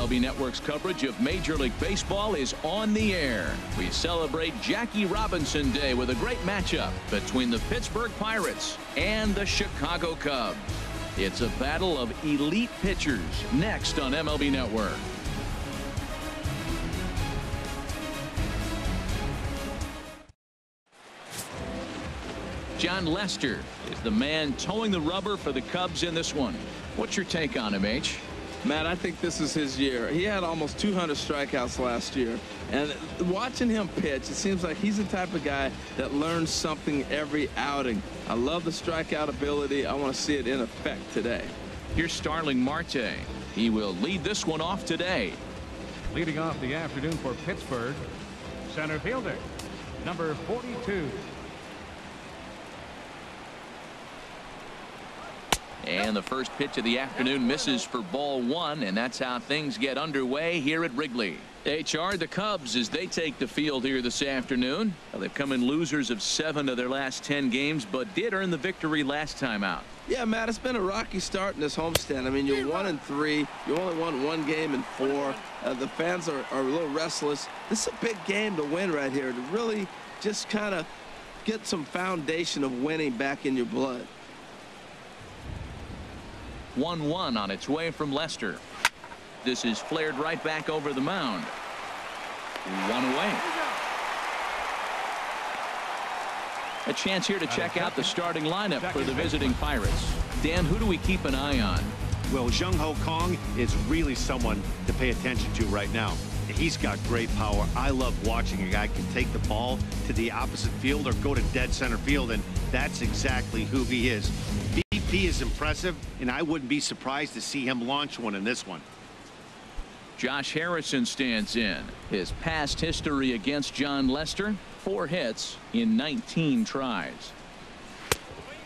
MLB Network's coverage of Major League Baseball is on the air. We celebrate Jackie Robinson Day with a great matchup between the Pittsburgh Pirates and the Chicago Cubs. It's a battle of elite pitchers next on MLB Network. Jon Lester is the man towing the rubber for the Cubs in this one. What's your take on him, H? Matt, I think this is his year. He had almost 200 strikeouts last year. And watching him pitch, it seems like he's the type of guy that learns something every outing. I love the strikeout ability. I want to see it in effect today. Here's Starling Marte. He will lead this one off today. Leading off the afternoon for Pittsburgh, center fielder, number 42. And the first pitch of the afternoon misses for ball one, and that's how things get underway here at Wrigley. HR, the Cubs, as they take the field here this afternoon. Well, they've come in losers of 7 of their last 10 games, but did earn the victory last time out. Yeah, Matt, it's been a rocky start in this homestand. I mean, you're 1-3. You only won 1 game in 4. The fans are a little restless. This is a big game to win right here, to really just kind of get some foundation of winning back in your blood. 1-1 on its way from Lester. This is flared right back over the mound. 1 away. A chance here to check out the starting lineup for the visiting Pirates. Dan, who do we keep an eye on? Well, Jung-Ho Kong is really someone to pay attention to right now. He's got great power. I love watching a guy can take the ball to the opposite field or go to dead center field, and that's exactly who he is. BP is impressive, and I wouldn't be surprised to see him launch one in this one. Josh Harrison stands in. His past history against Jon Lester, 4 hits in 19 tries.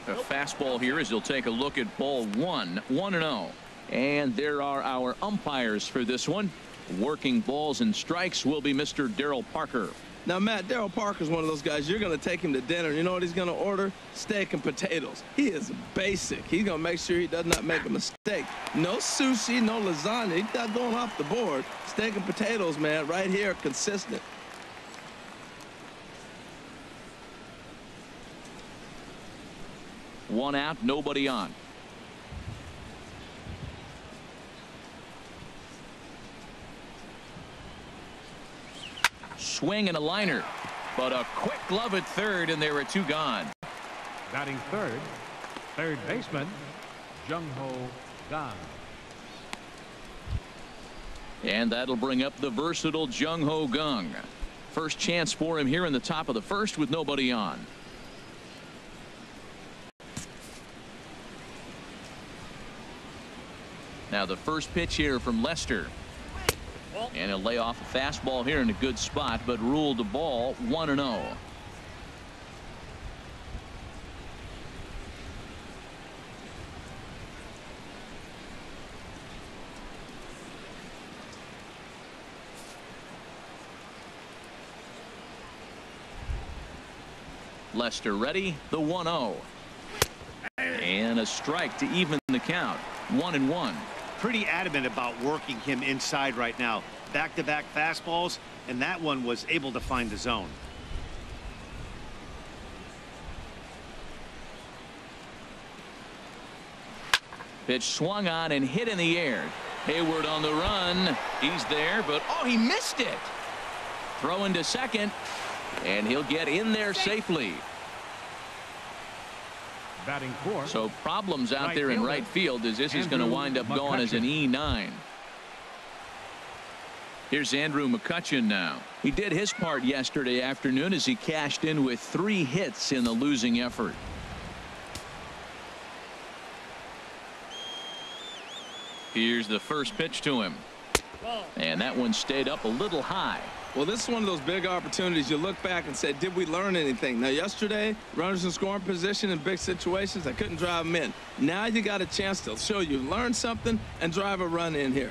A fastball here as he'll take a look at ball 1, 1-0. And there are our umpires for this one. Working balls and strikes will be Mr. Darryl Parker. Now, Matt, Darryl Parker's one of those guys, you're going to take him to dinner. You know what he's going to order? Steak and potatoes. He is basic. He's going to make sure he does not make a mistake. No sushi, no lasagna. He's not going off the board. Steak and potatoes, man, right here, consistent. One out, nobody on. Swing and a liner, but a quick glove at third, and there are 2 gone. Batting third, third baseman, Jung-Ho Kong. And that'll bring up the versatile Jung-Ho Kong. First chance for him here in the top of the first with nobody on. Now the first pitch here from Lester. And he'll lay off a fastball here in a good spot, but ruled the ball 1-0. Lester ready, the 1-0. And a strike to even the count. 1-1. Pretty adamant about working him inside right now. Back-to-back fastballs, and that one was able to find the zone. Pitch swung on and hit in the air. Hayward on the run. He's there, but oh, he missed it. Throwing to second, and he'll get in there safely. Batting fourth. So problems out there in right field as this is going to wind up going as an E9. Here's Andrew McCutchen now. He did his part yesterday afternoon as he cashed in with 3 hits in the losing effort. Here's the first pitch to him. And that one stayed up a little high. Well, this is one of those big opportunities. You look back and say, did we learn anything? Now, yesterday, runners in scoring position in big situations, I couldn't drive them in. Now you got a chance to show you learned something and drive a run in here.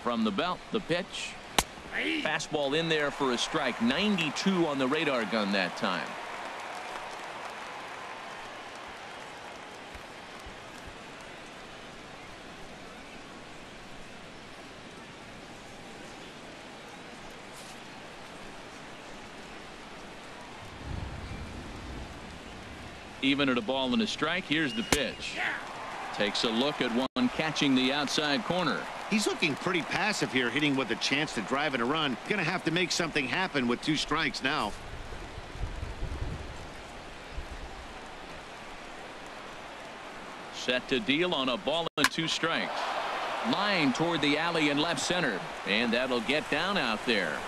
From the belt, the pitch. Fastball in there for a strike. 92 on the radar gun that time. Even at a ball and a strike, here's the pitch. Takes a look at one catching the outside corner. He's looking pretty passive here, hitting with a chance to drive in a run. Gonna have to make something happen with 2 strikes now. Set to deal on a ball and 2 strikes. Line toward the alley in left center, and that'll get down out there.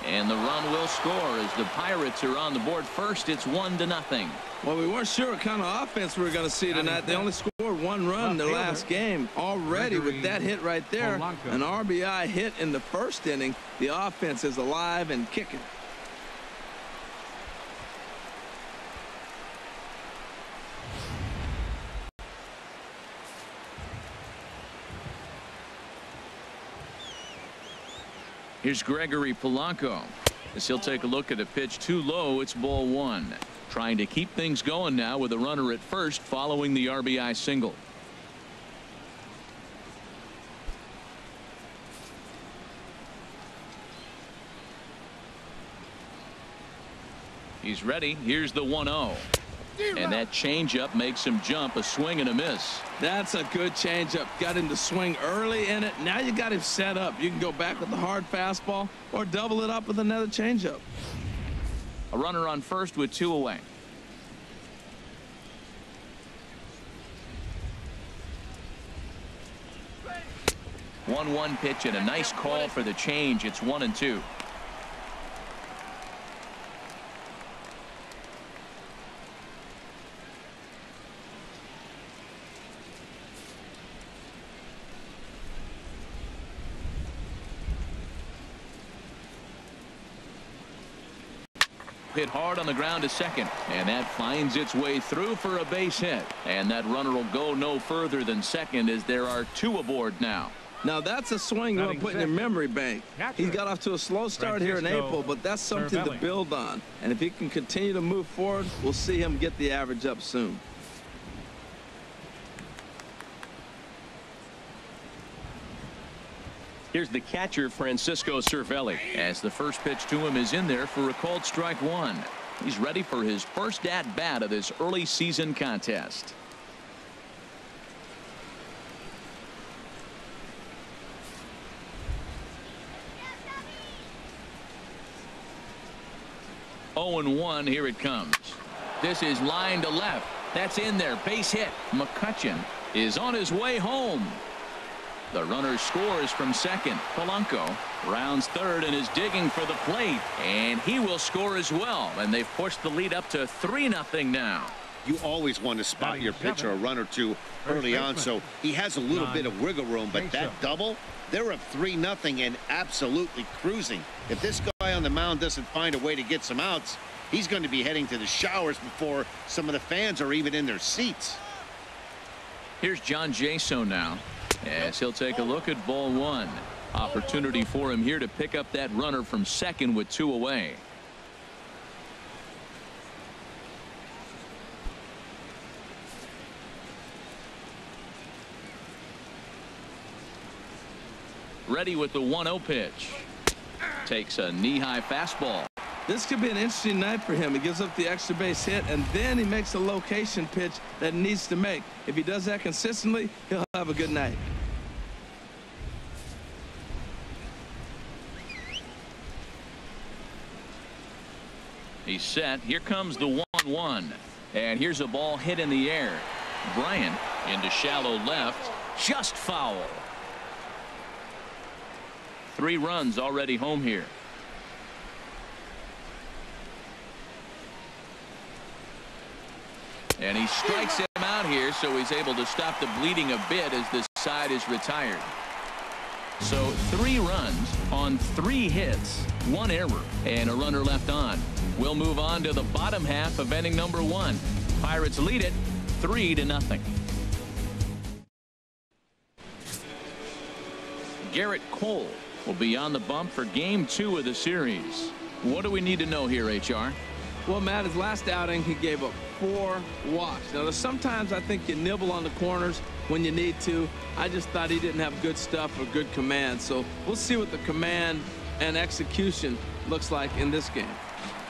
And the run will score as the Pirates are on the board first. It's 1-0. Well, we weren't sure what kind of offense we were going to see tonight. They only scored 1 run in their last game. Already with that hit right there, an RBI hit in the first inning, the offense is alive and kicking. Here's Gregory Polanco as he'll take a look at a pitch too low. It's ball 1. Trying to keep things going now with a runner at first following the RBI single. He's ready. Here's the 1-0. And that changeup makes him jump. A swing and a miss. That's a good changeup. Got him to swing early in it. Now you got him set up. You can go back with the hard fastball or double it up with another changeup. A runner on first with 2 away. One pitch and a nice call for the change. It's 1-2. Hit hard on the ground to second, and that finds its way through for a base hit. And that runner will go no further than second as there are 2 aboard now. Now that's a swing you want to put in your memory bank. He's got off to a slow start here in April, but that's something to build on. And if he can continue to move forward, we'll see him get the average up soon. Here's the catcher, Francisco Cervelli, as the first pitch to him is in there for a called strike 1. He's ready for his first at-bat of this early season contest. Oh, 0-1. Here it comes. This is line to left. That's in there. Base hit. McCutchen is on his way home. The runner scores from second. Polanco rounds third and is digging for the plate, and he will score as well. And they've pushed the lead up to 3-0 now. You always want to spot your pitcher a run or 2 early on, so he has a little bit of wiggle room. But that double, they're up 3-0 and absolutely cruising. If this guy on the mound doesn't find a way to get some outs, he's going to be heading to the showers before some of the fans are even in their seats. Here's John Jaso now, as he'll take a look at ball 1. Opportunity for him here to pick up that runner from second with 2 away. Ready with the 1-0 pitch. Takes a knee-high fastball. This could be an interesting night for him. He gives up the extra base hit, and then he makes a location pitch that he needs to make. If he does that consistently, he'll have a good night. He's set. Here comes the 1-1. And here's a ball hit in the air. Bryant into shallow left. Just foul. 3 runs already home here. And he strikes him out here, so he's able to stop the bleeding a bit as this side is retired. So 3 runs on 3 hits, 1 error, and a runner left on. We'll move on to the bottom half of inning number 1. Pirates lead it 3-0. Garrett Cole will be on the bump for game 2 of the series. What do we need to know here, HR? Well, Matt, his last outing, he gave up 4 walks. Now, sometimes I think you nibble on the corners when you need to. I just thought he didn't have good stuff or good command. So we'll see what the command and execution looks like in this game.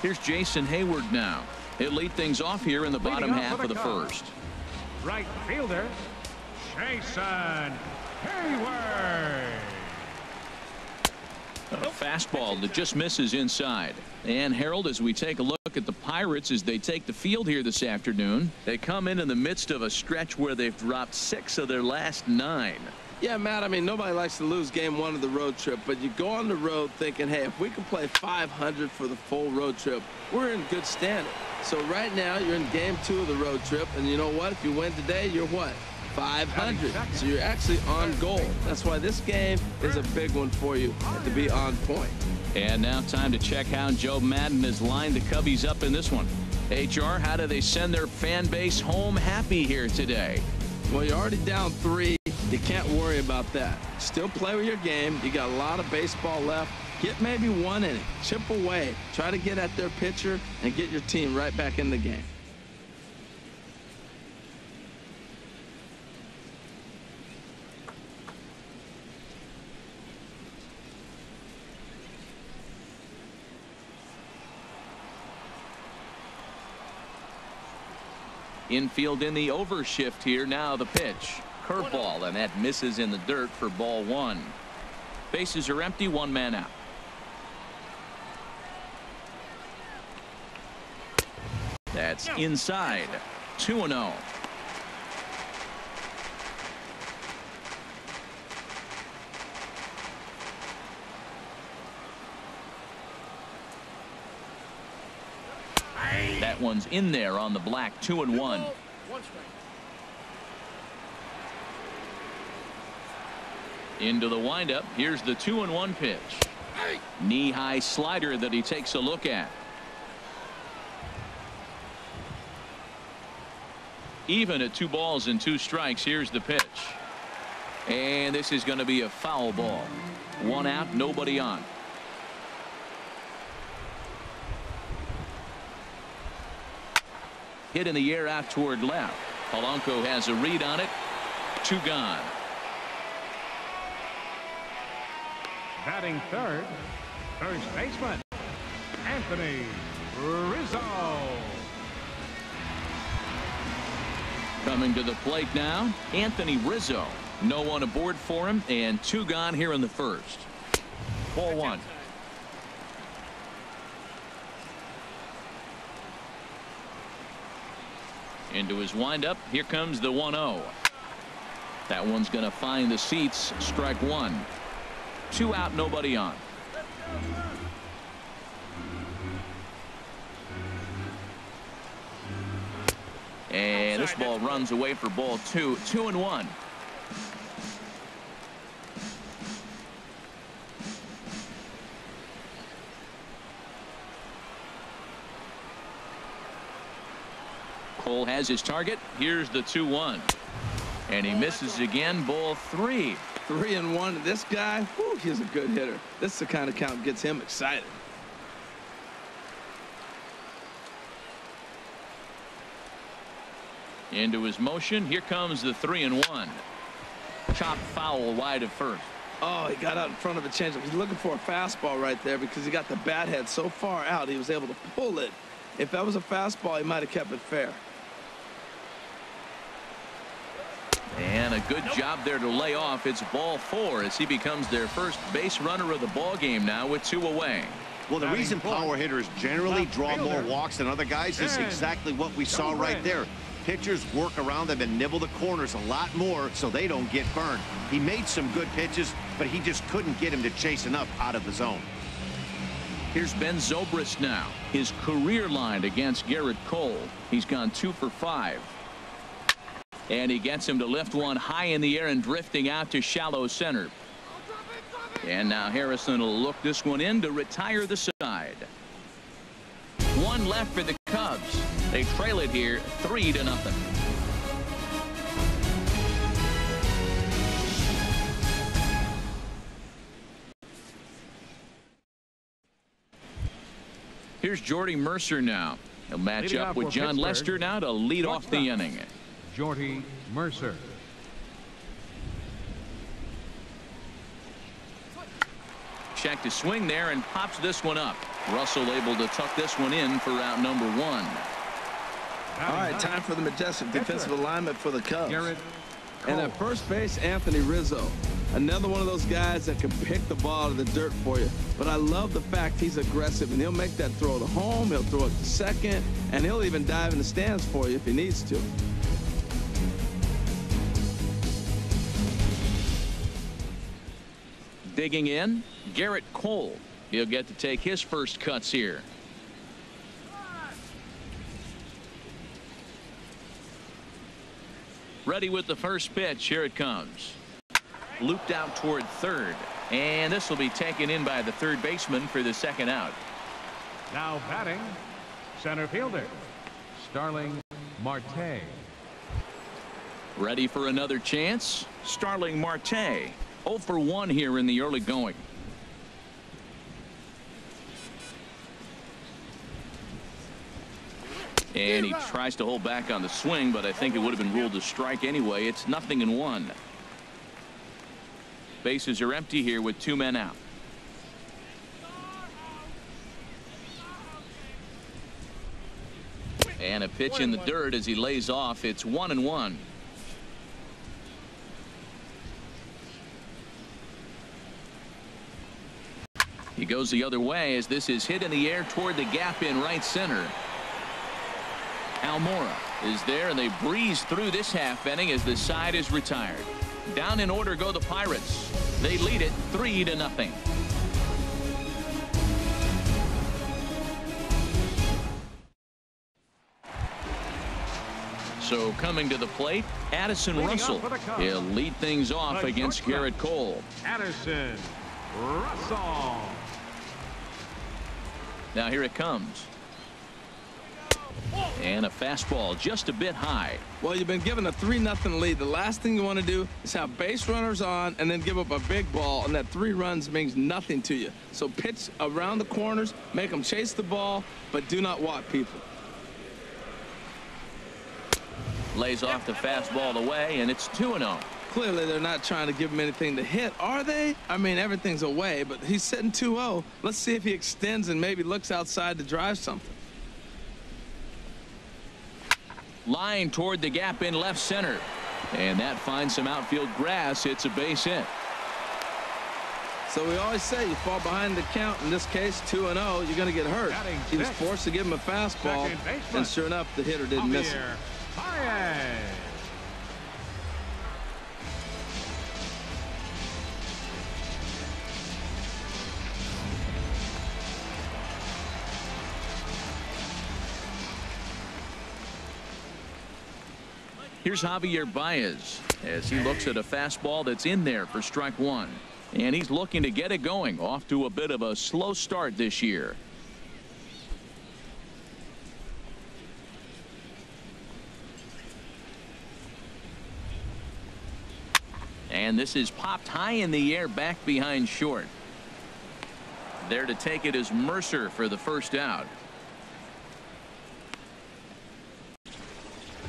Here's Jason Hayward now. He'll lead things off here in the bottom half of the first. Right fielder, Jason Hayward. A fastball that just misses inside. And Harold, as we take a look at the Pirates as they take the field here this afternoon, they come in the midst of a stretch where they've dropped 6 of their last 9. Yeah, Matt, I mean, nobody likes to lose game 1 of the road trip, but you go on the road thinking, hey, if we can play 500 for the full road trip, we're in good standing. So right now, you're in game 2 of the road trip, and you know what? If you win today, you're what? 500. So you're actually on goal. That's why this game is a big one for you to be on point. And now time to check how Joe Madden has lined the Cubbies up in this one. HR, how do they send their fan base home happy here today? Well, you're already down 3. You can't worry about that. Still play with your game. You got a lot of baseball left. Get maybe 1 inning. Chip away. Try to get at their pitcher and get your team right back in the game. Infield in the overshift here. Now the pitch. Curveball, and that misses in the dirt for ball 1. Bases are empty, 1 man out. That's inside. 2-0. That one's in there on the black. 2-1. Into the windup. Here's the 2-1 pitch. Knee-high slider that he takes a look at. Even at 2 balls and 2 strikes. Here's the pitch. And this is going to be a foul ball. 1 out, nobody on. Hit in the air out toward left. Polanco has a read on it. 2 gone. Batting third, first baseman, Anthony Rizzo. Coming to the plate now, Anthony Rizzo. No one aboard for him, and 2 gone here in the first. Ball 1. Into his windup. Here comes the 1-0. That one's going to find the seats. Strike 1. 2 out, nobody on. And this ball runs away for ball 2. 2-1. Cole has his target. Here's the 2-1. And he misses again. Ball 3. 3-1. This guy, whew, he's a good hitter. This is the kind of count gets him excited. Into his motion. Here comes the 3-1. Chop foul wide of first. Oh, he got out in front of a changeup. He's looking for a fastball right there because he got the bat head so far out he was able to pull it. If that was a fastball, he might have kept it fair. And a good job there to lay off. It's ball 4 as he becomes their first base runner of the ball game now with 2 away. Well, the reason power hitters generally draw more walks than other guys is exactly what we saw right there. Pitchers work around them and nibble the corners a lot more so they don't get burned. He made some good pitches, but he just couldn't get him to chase enough out of the zone. Here's Ben Zobrist now. His career line against Garrett Cole. He's gone 2 for 5. And he gets him to lift one high in the air and drifting out to shallow center. And now Harrison will look this one in to retire the side. 1 left for the Cubs. They trail it here 3-0. Here's Jordy Mercer now. He'll match up with John Lester now to lead off the inning. Jordy Mercer. Check to swing there and pops this one up. Russell able to tuck this one in for out number 1. All right, time for the majestic defensive alignment for the Cubs. Garrett And at first base, Anthony Rizzo. Another one of those guys that can pick the ball out of the dirt for you. But I love the fact he's aggressive, and he'll make that throw to home, he'll throw it to second, and he'll even dive in the stands for you if he needs to. Digging in, Garrett Cole. He'll get to take his first cuts here. Ready with the first pitch. Here it comes. Looped out toward third. And this will be taken in by the third baseman for the second out. now batting, center fielder, Starling Marte. Ready for another chance. Starling Marte. 0 for 1 here in the early going. And he tries to hold back on the swing, but I think it would have been ruled a strike anyway. It's 0-1. Bases are empty here with 2 men out. And a pitch in the dirt as he lays off. It's 1-1. He goes the other way as this is hit in the air toward the gap in right center. Almora is there, and they breeze through this half inning as the side is retired. Down in order go the Pirates. They lead it 3-0. So coming to the plate, Addison Russell. He'll lead things off against Garrett Cole. Addison Russell. Now here it comes. And a fastball just a bit high. Well, you've been given a 3-0 lead. The last thing you want to do is have base runners on and then give up a big ball, and that 3 runs means nothing to you. So pitch around the corners, make them chase the ball, but do not walk people. Lays off the fastball away, and it's 2-0. Clearly, they're not trying to give him anything to hit, are they? I mean, everything's away, but he's sitting 2-0. Let's see if he extends and maybe looks outside to drive something. Line toward the gap in left center. And that finds some outfield grass. It's a base hit. So we always say you fall behind the count. In this case, 2-0, you're going to get hurt. He was forced to give him a fastball, and sure enough, the hitter didn't miss it. Here's Javier Baez as he looks at a fastball that's in there for strike 1. And he's looking to get it going. Off to a bit of a slow start this year. And this is popped high in the air back behind short. There to take it is Mercer for the first out.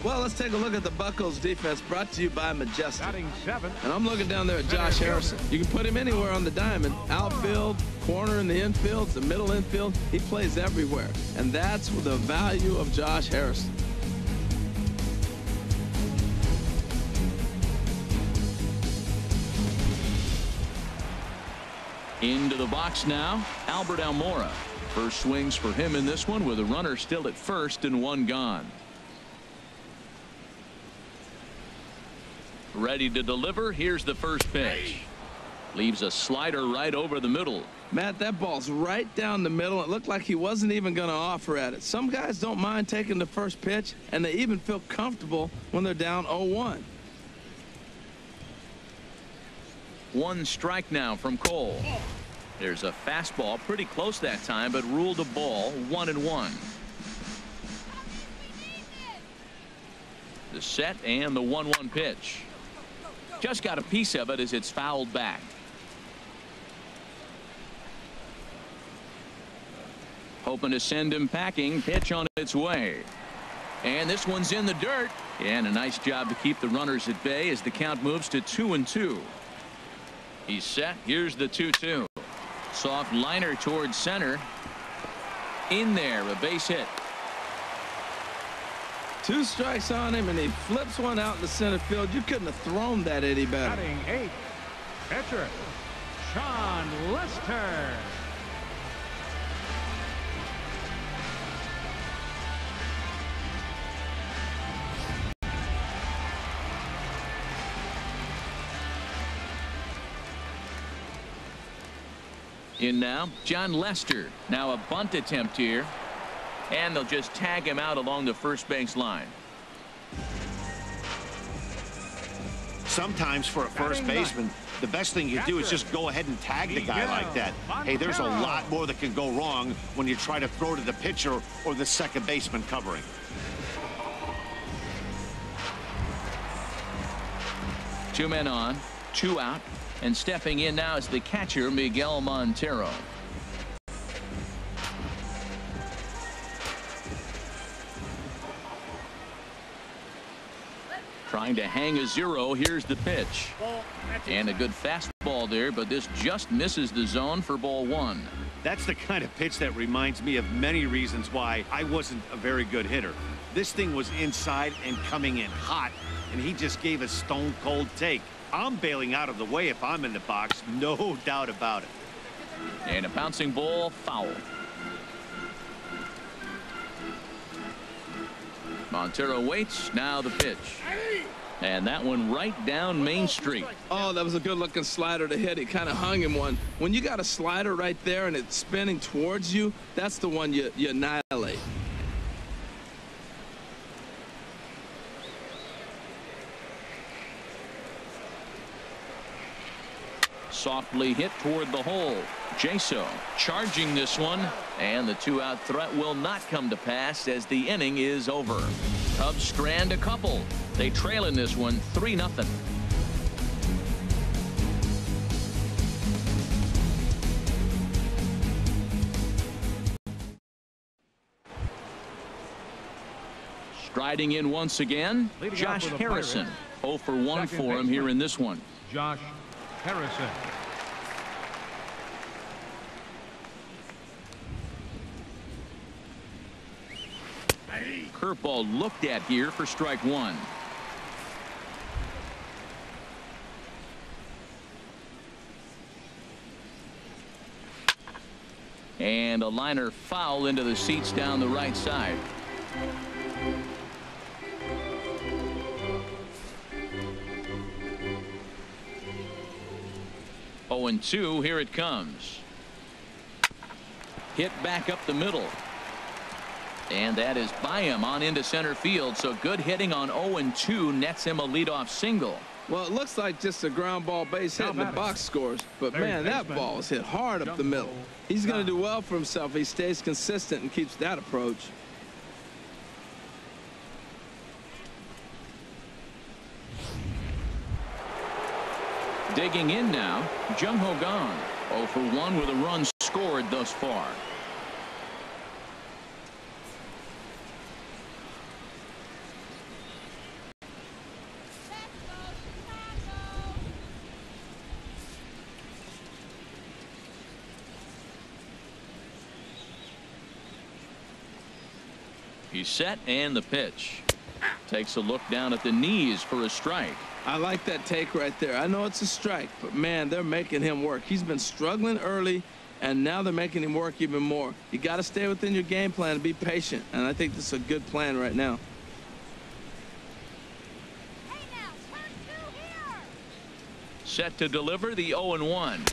Well, let's take a look at the Buccos defense, brought to you by Majestic. Batting 7. And I'm looking down there at Josh Harrison. You can put him anywhere on the diamond. Outfield, corner in the infield, the middle infield. He plays everywhere. And that's the value of Josh Harrison. Into the box now, Albert Almora. First swings for him in this one with a runner still at first and 1 gone. Ready to deliver. Here's the first pitch. Leaves a slider right over the middle. Matt, that ball's right down the middle. It looked like he wasn't even going to offer at it. Some guys don't mind taking the first pitch, and they even feel comfortable when they're down 0-1. 1 strike now from Cole. There's a fastball pretty close that time, but ruled a ball. 1-1. The set and the 1-1 pitch. Just got a piece of it as it's fouled back. Hoping to send him packing. Pitch on its way. And this one's in the dirt. And a nice job to keep the runners at bay as the count moves to 2-2. He's set. Here's the 2-2. Soft liner towards center. In there, a base hit. 2 strikes on him, and he flips one out in the center field. You couldn't have thrown that any better. Batting 8th, pitcher, Sean Lester. In now, John Lester. Now a bunt attempt here. And they'll just tag him out along the first base line. Sometimes for a first baseman, the best thing you do is just go ahead and tag the guy like that. Hey, there's a lot more that can go wrong when you try to throw to the pitcher or the second baseman covering. Two men on, 2 out. And stepping in now is the catcher, Miguel Montero. Trying to hang a 0. Here's the pitch. And a good fastball there, but this just misses the zone for ball 1. That's the kind of pitch that reminds me of many reasons why I wasn't a very good hitter. This thing was inside and coming in hot, and he just gave a stone-cold take. I'm bailing out of the way if I'm in the box, no doubt about it. And a bouncing ball, foul. Montero waits. Now the pitch. And that one right down Main Street. Oh, that was a good-looking slider to hit. He kind of hung him one. When you got a slider right there and it's spinning towards you, that's the one you annihilate. Softly hit toward the hole. Jaso charging this one, and the 2-out threat will not come to pass as the inning is over. Cubs strand a couple. They trail in this one 3-0. Striding in once again, Josh Harrison. 0 for 1 for him here in this one. Josh Harrison. Curveball looked at here for strike 1. And a liner foul into the seats down the right side. Oh, and 2. Here it comes. Hit back up the middle. And that is by him on into center field. So good hitting on 0-2 nets him a leadoff single. Well, it looks like just a ground ball base hit in the box scores. But, man, that ball is hit hard up the middle. He's going to do well for himself. He stays consistent and keeps that approach. Digging in now, Jung Ho Kang. 0 for 1 with a run scored thus far. He's set, and the pitch. Takes a look down at the knees for a strike. I like that take right there. I know it's a strike, but, man, they're making him work. He's been struggling early, and now they're making him work even more. You got to stay within your game plan and be patient, and I think this is a good plan right now. Set to deliver the 0-1.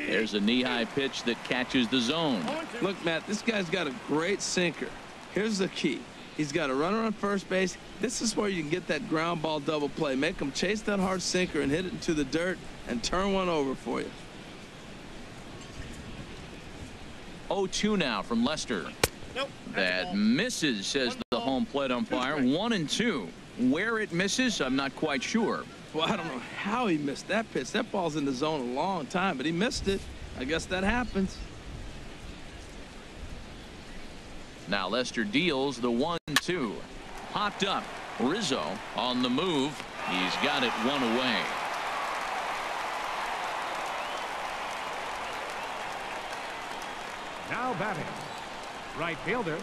There's a knee-high pitch that catches the zone. Look, Matt, this guy's got a great sinker. Here's the key. He's got a runner on first base. This is where you can get that ground ball double play. Make him chase that hard sinker and hit it into the dirt and turn one over for you. 0-2 now from Lester. Nope. That misses, says the home plate umpire. 1-2. Where it misses, I'm not quite sure. Well, I don't know how he missed that pitch. That ball's in the zone a long time, but he missed it. I guess that happens. Now Lester deals the 1-2. Popped up. Rizzo on the move. He's got it one away. Now batting, right fielder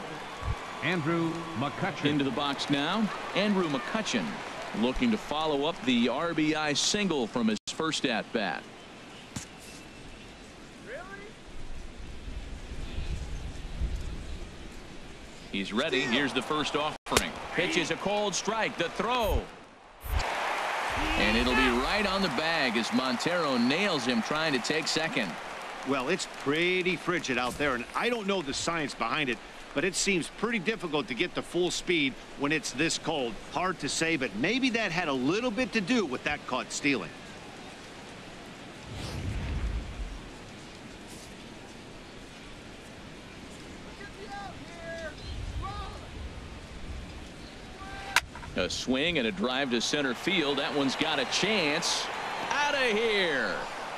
Andrew McCutchen. Into the box now, Andrew McCutchen looking to follow up the RBI single from his first at bat. He's ready. Here's the first offering. Pitch is a cold strike. The throw. And it'll be right on the bag as Montero nails him trying to take second. Well, it's pretty frigid out there, and I don't know the science behind it, but it seems pretty difficult to get to full speed when it's this cold. Hard to say, but maybe that had a little bit to do with that caught stealing. A swing and a drive to center field. That one's got a chance. Out of here.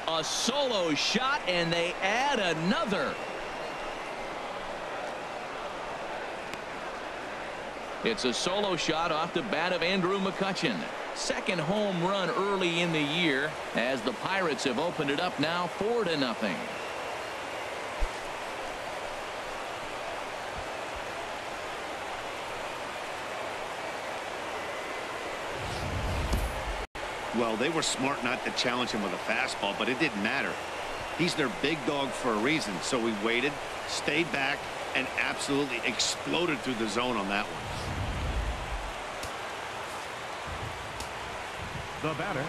A solo shot, and they add another. It's a solo shot off the bat of Andrew McCutchen. Second home run early in the year as the Pirates have opened it up now 4-0. Well, they were smart not to challenge him with a fastball, but it didn't matter. He's their big dog for a reason, so he waited, stayed back, and absolutely exploded through the zone on that one. The batter,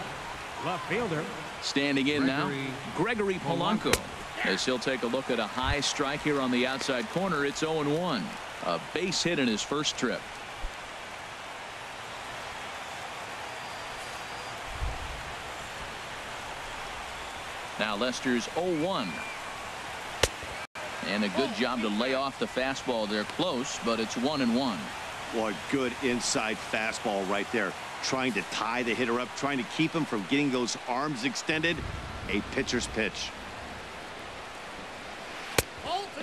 left fielder. Standing in now, Gregory Polanco. As he'll take a look at a high strike here on the outside corner. It's 0-1. A base hit in his first trip. Now Lester's 0-1. And a good job to lay off the fastball there close, but it's 1-1. Boy, good inside fastball right there. Trying to tie the hitter up, trying to keep him from getting those arms extended. A pitcher's pitch.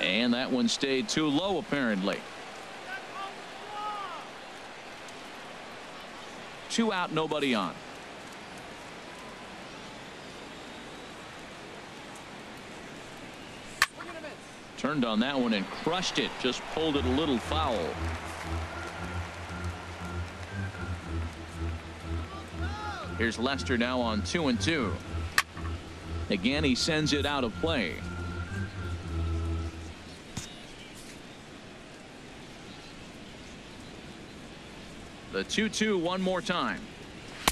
And that one stayed too low, apparently. 2 out, nobody on. Turned on that one and crushed it. Just pulled it a little foul. Here's Lester now on 2-2. Again, he sends it out of play. The 2-2 one more time.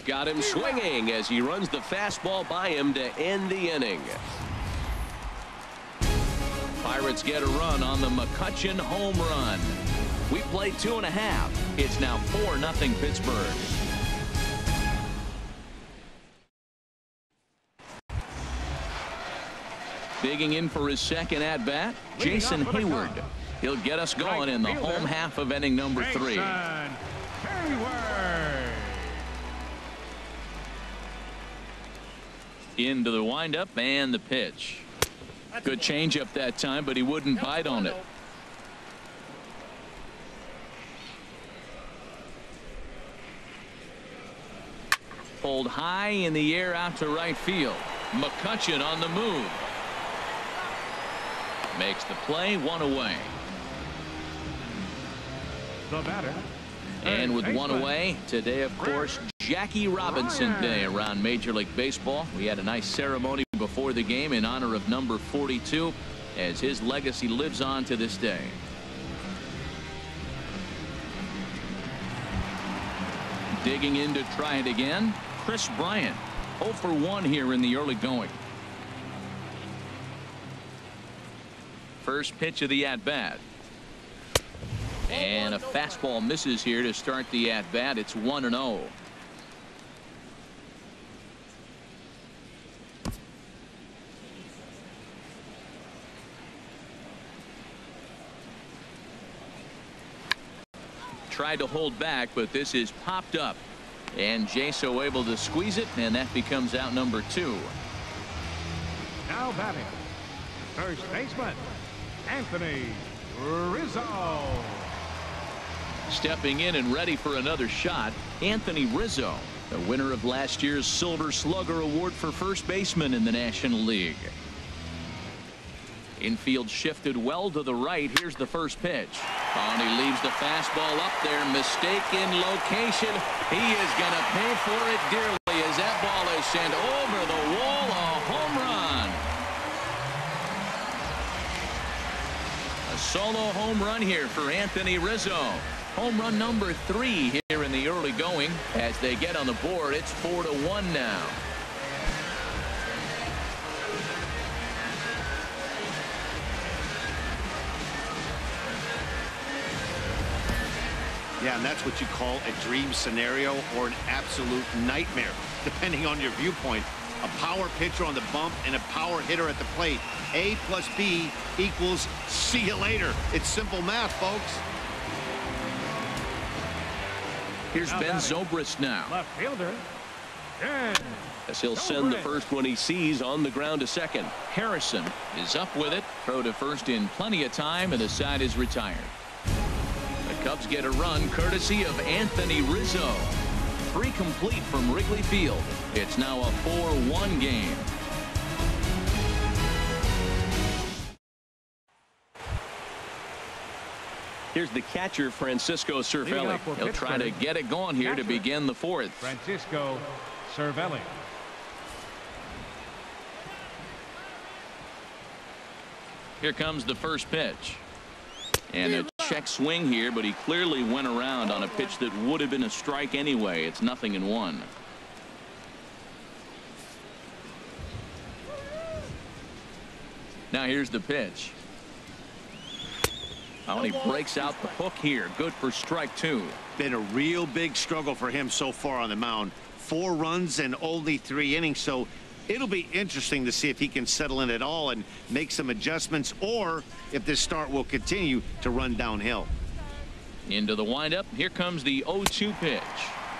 Got him swinging as he runs the fastball by him to end the inning. Pirates get a run on the McCutchen home run. We played 2.5. It's now 4-0 Pittsburgh. Digging in for his second at bat, Jason Hayward. He'll get us going in the home half of inning number 3. Into the windup and the pitch. Good changeup that time, but he wouldn't bite on it. Pulled high in the air out to right field. McCutchen on the move. Makes the play, 1 away. The batter. And with 1 away, today, of course, Jackie Robinson Day around Major League Baseball. We had a nice ceremony before the game in honor of number 42 as his legacy lives on to this day. Digging in to try it again, Chris Bryant. 0 for 1 here in the early going. First pitch of the at-bat. And a fastball misses here to start the at-bat. It's 1-0. Tried to hold back, but this is popped up. And Jaso able to squeeze it, and that becomes out number 2. Now batting, first baseman, Anthony Rizzo. Stepping in and ready for another shot, Anthony Rizzo, the winner of last year's Silver Slugger Award for first baseman in the National League. Infield shifted well to the right. Here's the first pitch. Oh, and he leaves the fastball up there. Mistaken location. He is going to pay for it dearly as that ball is sent over the wall. A home run. A solo home run here for Anthony Rizzo. Home run number 3 here in the early going. As they get on the board, it's 4-1 now. Yeah, and that's what you call a dream scenario or an absolute nightmare, depending on your viewpoint. A power pitcher on the bump and a power hitter at the plate. A plus B equals see you later. It's simple math, folks. Here's Ben Zobrist now. Left fielder. As he'll send the first one he sees on the ground to second. Harrison is up with it. Throw to first in plenty of time, and the side is retired. The Cubs get a run courtesy of Anthony Rizzo. 3 complete from Wrigley Field. It's now a 4-1 game. Here's the catcher, Francisco Cervelli. He'll try to get it going here to begin the 4th. Francisco Cervelli. Here comes the first pitch. And a check swing here, but he clearly went around on a pitch that would have been a strike anyway. It's 0-1. Now here's the pitch. Oh, and he breaks out the hook here. Good for strike 2. Been a real big struggle for him so far on the mound. 4 runs and only 3 innings, so it'll be interesting to see if he can settle in at all and make some adjustments, or if this start will continue to run downhill. Into the windup. Here comes the 0-2 pitch.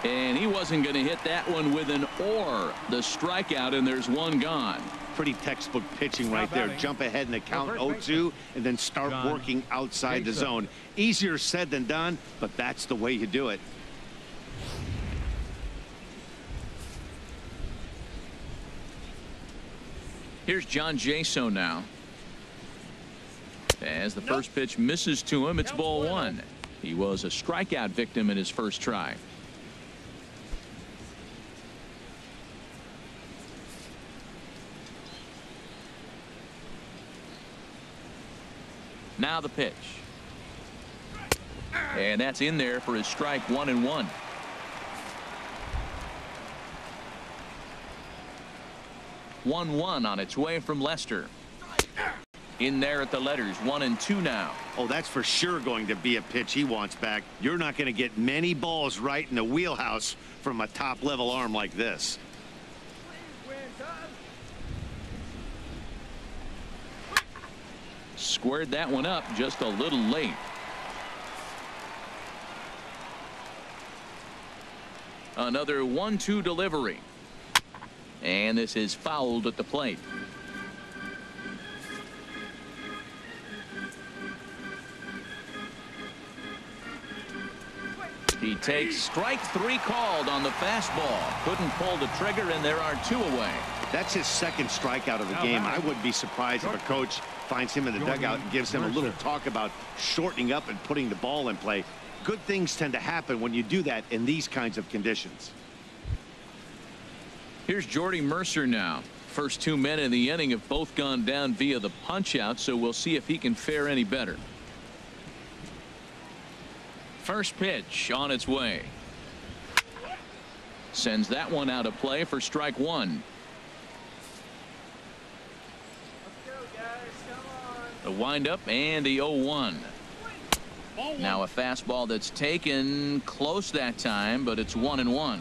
And he wasn't going to hit that one with an or. The strikeout, and there's one gone. Pretty textbook pitching right there. Jump ahead in the count 0-2 and then start working outside the zone. Easier said than done, but that's the way you do it. Here's John Jaso now. As the first pitch misses to him, it's ball 1. He was a strikeout victim in his first try. Now the pitch. And that's in there for his strike 1-1. On its way from Lester. In there at the letters, 1-2 now. Oh, that's for sure going to be a pitch he wants back. You're not going to get many balls right in the wheelhouse from a top-level arm like this. Squared that one up just a little late. Another 1-2 delivery. And this is fouled at the plate. He takes strike 3 called on the fastball. Couldn't pull the trigger, and there are 2 away. That's his second strikeout of the game. I wouldn't be surprised if a coach finds him in the dugout and gives him a little talk about shortening up and putting the ball in play. Good things tend to happen when you do that in these kinds of conditions. Here's Jordy Mercer now. First 2 men in the inning have both gone down via the punch out, so we'll see if he can fare any better. First pitch on its way. Sends that one out of play for strike 1. The windup and the 0-1. Now a fastball that's taken close that time, but it's 1-1.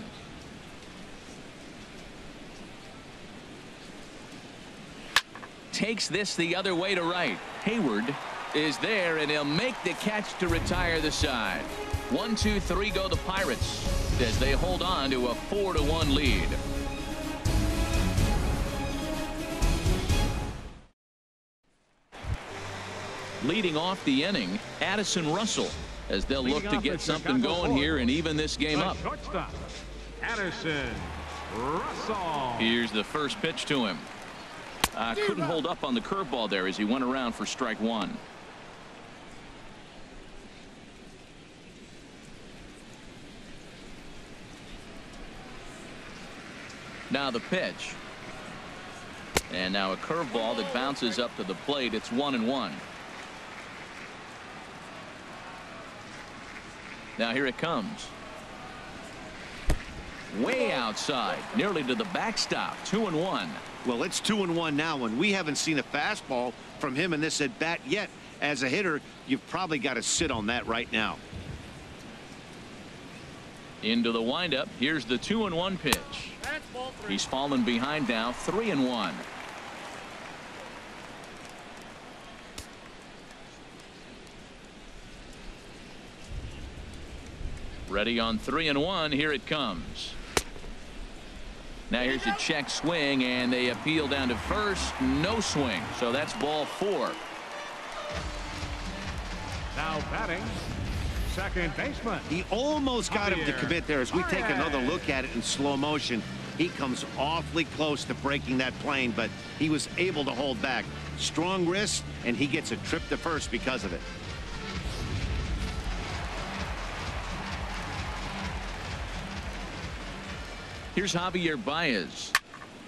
Takes this the other way to right. Hayward is there, and he'll make the catch to retire the side. 1-2-3 go the Pirates as they hold on to a 4-1 lead. Leading off the inning, Addison Russell, as they'll look to get something going here and even this game up. Shortstop, Addison Russell. Here's the first pitch to him. Couldn't hold up on the curveball there as he went around for strike 1. Now the pitch. And now a curveball that bounces up to the plate. It's 1-1. Now here it comes. Way outside, nearly to the backstop. 2-1. Well, it's 2-1 now, and we haven't seen a fastball from him in this at bat yet. As a hitter, you've probably got to sit on that right now. Into the windup. Here's the 2-1 pitch. He's fallen behind now. 3-1. Ready on 3-1. Here it comes. Now here's a check swing, and they appeal down to first. No swing. So that's ball 4. Now batting, second baseman. He almost got him to commit there. As we take another look at it in slow motion, he comes awfully close to breaking that plane, but he was able to hold back. Strong wrist, and he gets a trip to first because of it. Here's Javier Baez.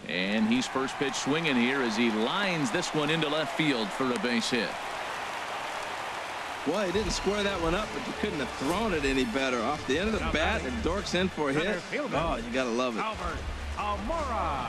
And he's first pitch swinging here as he lines this one into left field for a base hit. Well, he didn't square that one up, but you couldn't have thrown it any better. Off the end of the bat, and Dork's in for a hit. Oh, you got to love it. Albert Almora.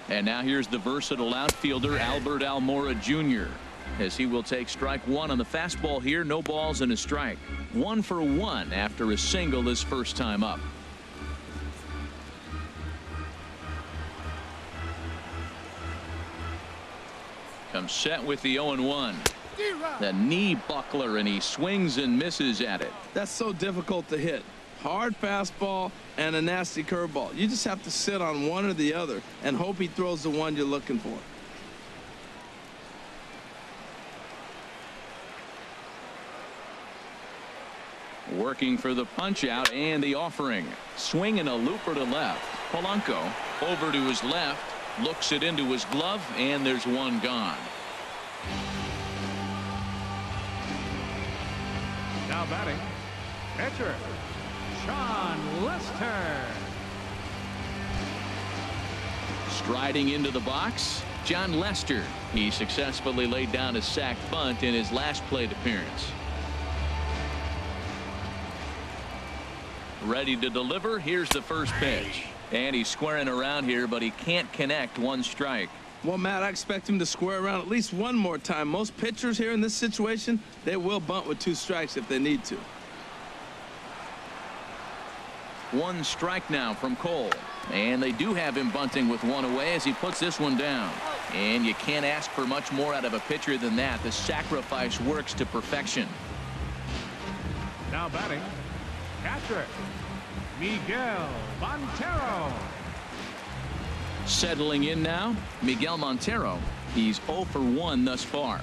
And now here's the versatile outfielder Albert Almora Jr. as he will take strike 1 on the fastball here. No balls and a strike. 1 for 1 after a single his first time up. Comes set with the 0-1. The knee buckler, and he swings and misses at it. That's so difficult to hit. Hard fastball and a nasty curveball. You just have to sit on one or the other and hope he throws the one you're looking for. Working for the punch out and the offering. Swinging a looper to left. Polanco over to his left, looks it into his glove, and there's one gone. Now batting, pitcher Sean Lester. Striding into the box, John Lester. He successfully laid down a sac bunt in his last plate appearance. Ready to deliver. Here's the first pitch. And he's squaring around here, but he can't connect. 1 strike. Well, Matt, I expect him to square around at least one more time. Most pitchers here in this situation, they will bunt with 2 strikes if they need to. 1 strike now from Cole. And they do have him bunting with 1 away as he puts this one down. And you can't ask for much more out of a pitcher than that. The sacrifice works to perfection. Now batting, catcher Miguel Montero. Settling in now, Miguel Montero. He's 0 for 1 thus far.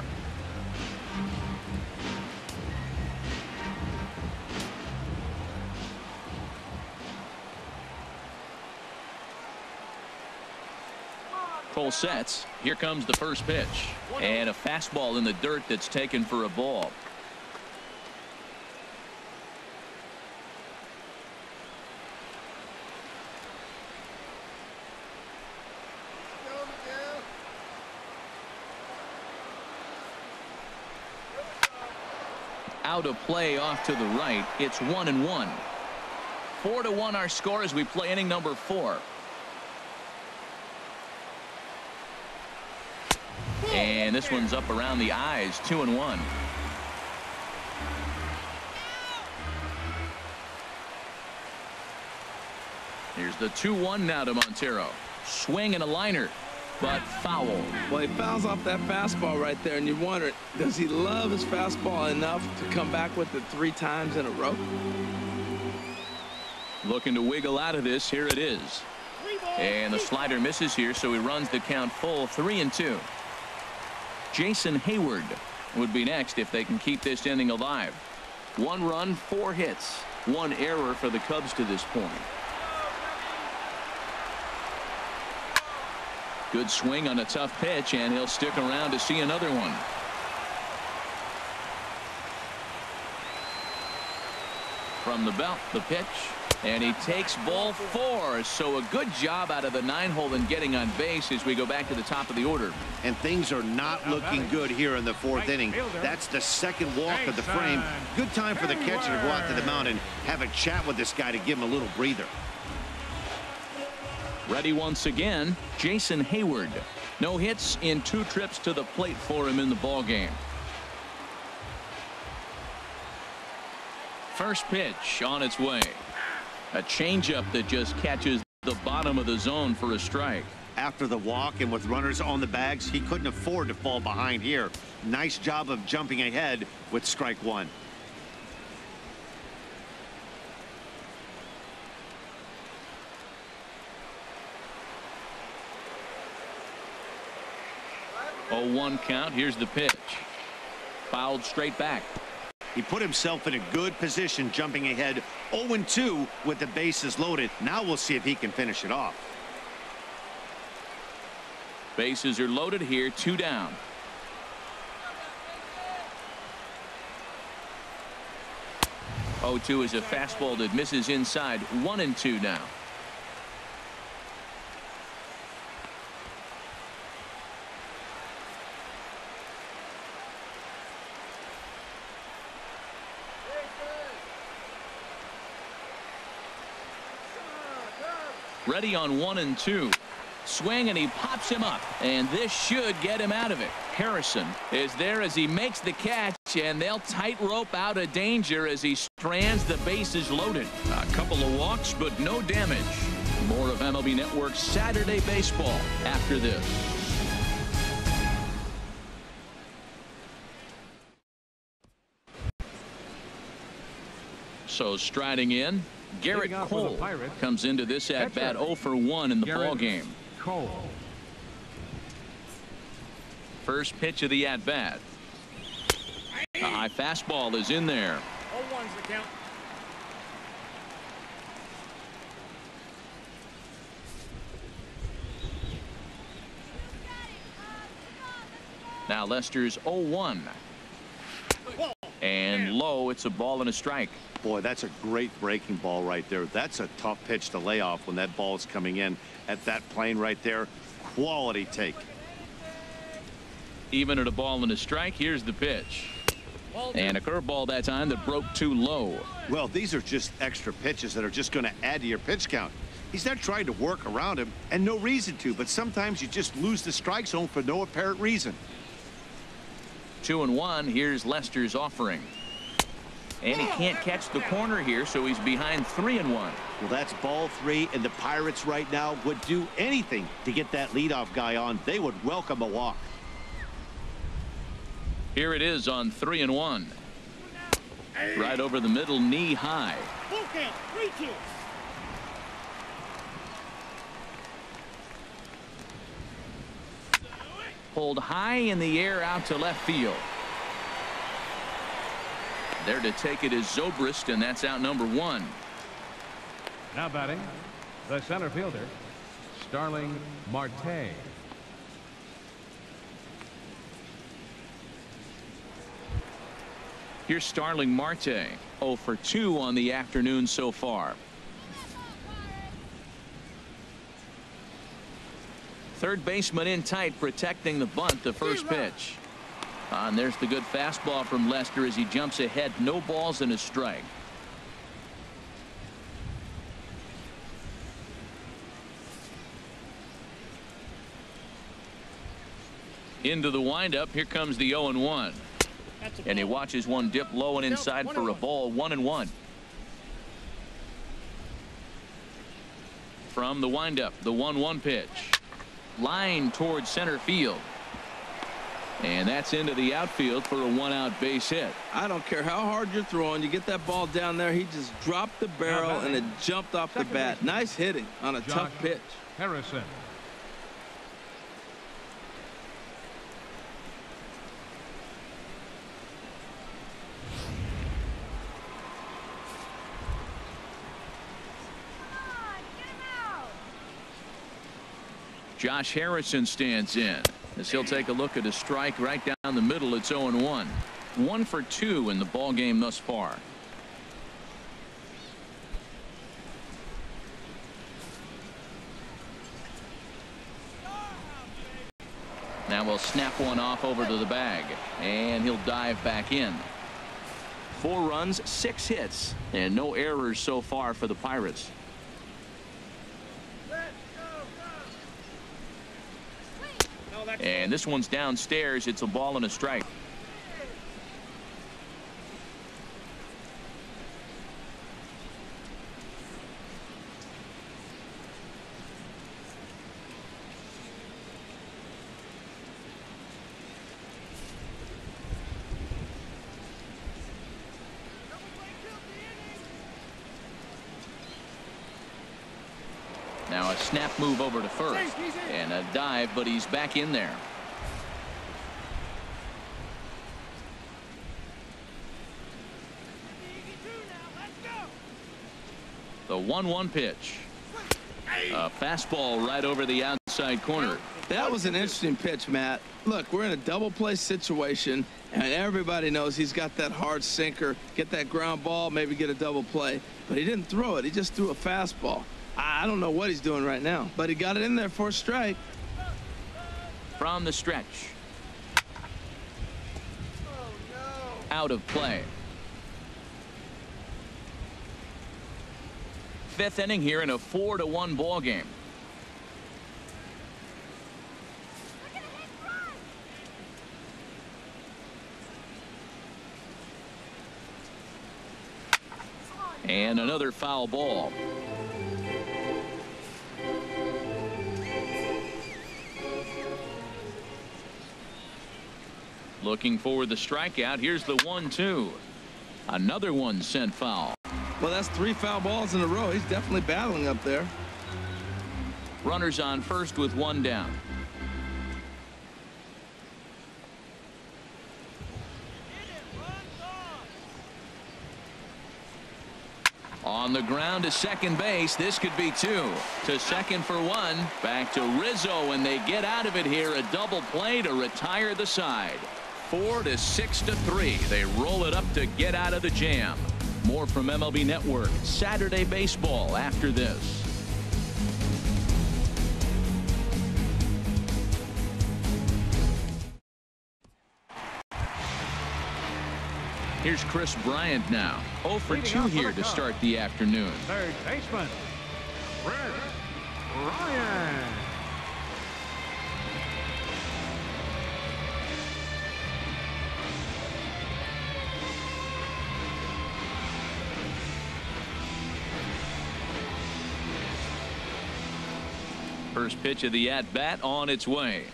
Cole sets. Here comes the first pitch. And a fastball in the dirt that's taken for a ball. Out of play off to the right. It's 1-1. 4-1 our score as we play inning number 4. And this one's up around the eyes. 2-1. Here's the 2-1 now to Montero. Swing and a liner, but foul. Well, he fouls off that fastball right there, and you wonder, does he love his fastball enough to come back with it 3 times in a row? Looking to wiggle out of this. Here it is. And the slider misses here, so he runs the count full. 3-2. Jason Hayward would be next if they can keep this inning alive. 1 run, 4 hits, 1 error for the Cubs to this point. Good swing on a tough pitch, and he'll stick around to see another one. From the belt, the pitch, and he takes ball 4. So a good job out of the 9-hole in getting on base as we go back to the top of the order. And things are not looking good here in the 4th inning. That's the second walk of the frame. Good time for the catcher to go out to the mound and have a chat with this guy to give him a little breather. Ready once again, Jason Hayward. No hits in 2 trips to the plate for him in the ballgame. First pitch on its way. A changeup that just catches the bottom of the zone for a strike. After the walk and with runners on the bags, he couldn't afford to fall behind here. Nice job of jumping ahead with strike 1. Oh, 1 count. Here's the pitch. Fouled straight back. He put himself in a good position jumping ahead 0-2 with the bases loaded. Now we'll see if he can finish it off. Bases are loaded here, 2 down. Oh, 2 is a fastball that misses inside. 1-2 now. Ready on 1-2. Swing, and he pops him up, and this should get him out of it. Harrison is there as he makes the catch, and they'll tightrope out of danger as he strands the bases loaded. A couple of walks, but no damage. More of MLB Network's Saturday Baseball after this. So striding in, Garrett Cole comes into this at bat 0 for 1 in the ball game. Cole. First pitch of the at bat. A high fastball is in there. 0-1's the count. Now Lester's 0-1. And low, it's a ball and a strike. Boy, that's a great breaking ball right there. That's a tough pitch to lay off when that ball is coming in at that plane right there. Quality take. Even at a ball and a strike, here's the pitch. And a curveball that time that broke too low. Well, these are just extra pitches that are just going to add to your pitch count. He's not trying to work around him, and no reason to, but sometimes you just lose the strike zone for no apparent reason. 2-1. Here's Lester's offering. And he can't catch the corner here, so he's behind 3-1. Well, that's ball 3, and the Pirates right now would do anything to get that leadoff guy on. They would welcome a walk. Here it is on 3-1. Right over the middle, knee high. Full count, 3-2. Pulled high in the air out to left field. There to take it is Zobrist, and that's out number 1. Now batting, the center fielder, Starling Marte. Here's Starling Marte, 0 for 2 on the afternoon so far. Third baseman in tight, protecting the bunt, the first pitch. And there's the good fastball from Lester as he jumps ahead. No balls and a strike. Into the windup. Here comes the 0-1. And he watches one dip low and inside for a ball. 1-1. From the windup, the 1-1 pitch. Line towards center field. And that's into the outfield for a 1-out base hit. I don't care how hard you're throwing. You get that ball down there. He just dropped the barrel and it jumped off the bat. Nice hitting on a tough pitch. Harrison. Josh Harrison stands in as he'll take a look at a strike right down the middle. It's 0-1. 1 for 2 in the ball game thus far. Now we'll snap one off over to the bag, and he'll dive back in. 4 runs, 6 hits, and no errors so far for the Pirates. And this one's downstairs. It's a ball and a strike. Now a snap move over to first and a dive, but he's back in there. The 1-1 pitch. A fastball right over the outside corner. That was an interesting pitch, Matt. Look, we're in a double play situation, and everybody knows he's got that hard sinker. Get that ground ball, maybe get a double play. But he didn't throw it. He just threw a fastball. I don't know what he's doing right now, but he got it in there for a strike. From the stretch. Out of play. 5th inning here in a 4-1 ball game. And another foul ball. Looking for the strikeout. Here's the 1-2. Another one sent foul. Well, that's 3 foul balls in a row. He's definitely battling up there. Runners on first with 1 down. On the ground to second base. This could be 2. To second for 1. Back to Rizzo, and they get out of it here. A double play to retire the side. 4 to 6 to 3. They roll it up to get out of the jam. More from MLB Network Saturday Baseball after this. Here's Chris Bryant now. 0 for 2 here to start the afternoon. Third baseman, Chris Bryant. First pitch of the at-bat on its way.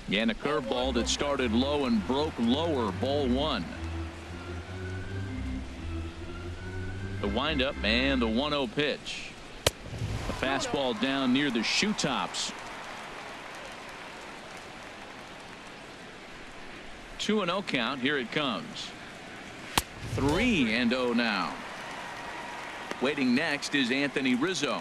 Again, a curveball that started low and broke lower. Ball 1. The windup and the 1-0 pitch. A fastball down near the shoe tops. 2-0 count. Here it comes. 3-0 now. Waiting next is Anthony Rizzo.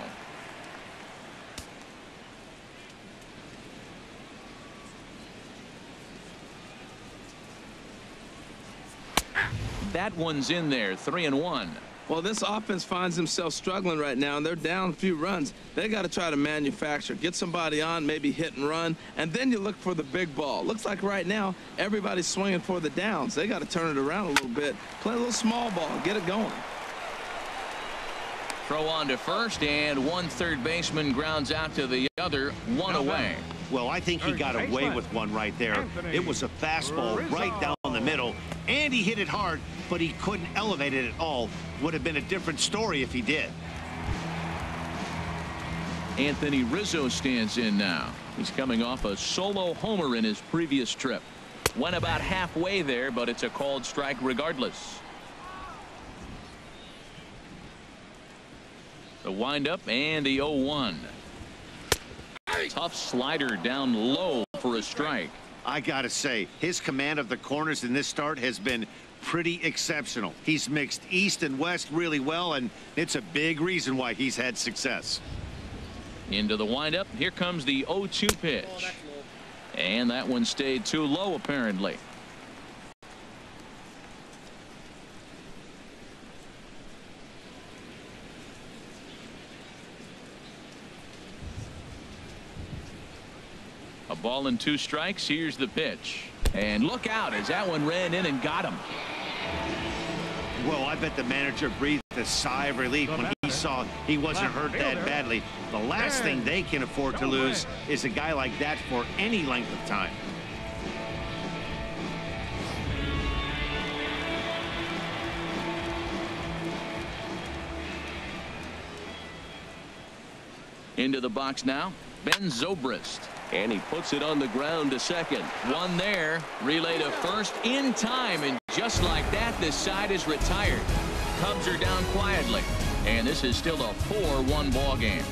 That one's in there. 3-1. Well, this offense finds themselves struggling right now, and they're down a few runs. They got to try to manufacture, get somebody on, maybe hit and run, and then you look for the big ball. Looks like right now everybody's swinging for the downs. They got to turn it around a little bit, play a little small ball, get it going. Throw on to first, and one third baseman grounds out to the other. 1 away. Well, I think he got away with one right there. It was a fastball right down the middle, and he hit it hard, but he couldn't elevate it at all. Would have been a different story if he did. Anthony Rizzo stands in now. He's coming off a solo homer in his previous trip. Went about halfway there, but it's a called strike regardless. The windup and the 0-1. Tough slider down low for a strike. I gotta say, his command of the corners in this start has been pretty exceptional. He's mixed east and west really well, and it's a big reason why he's had success. Into the windup. Here comes the 0-2 pitch. And that one stayed too low, apparently. A ball and 2 strikes. Here's the pitch. And look out as that one ran in and got him. Well, I bet the manager breathed a sigh of relief when he saw he wasn't hurt that badly. The last thing they can afford to lose is a guy like that for any length of time. Into the box now, Ben Zobrist. And he puts it on the ground to second. One there. Relay to first in time. And just like that, this side is retired. Cubs are down quietly. And this is still a 4-1 ball game.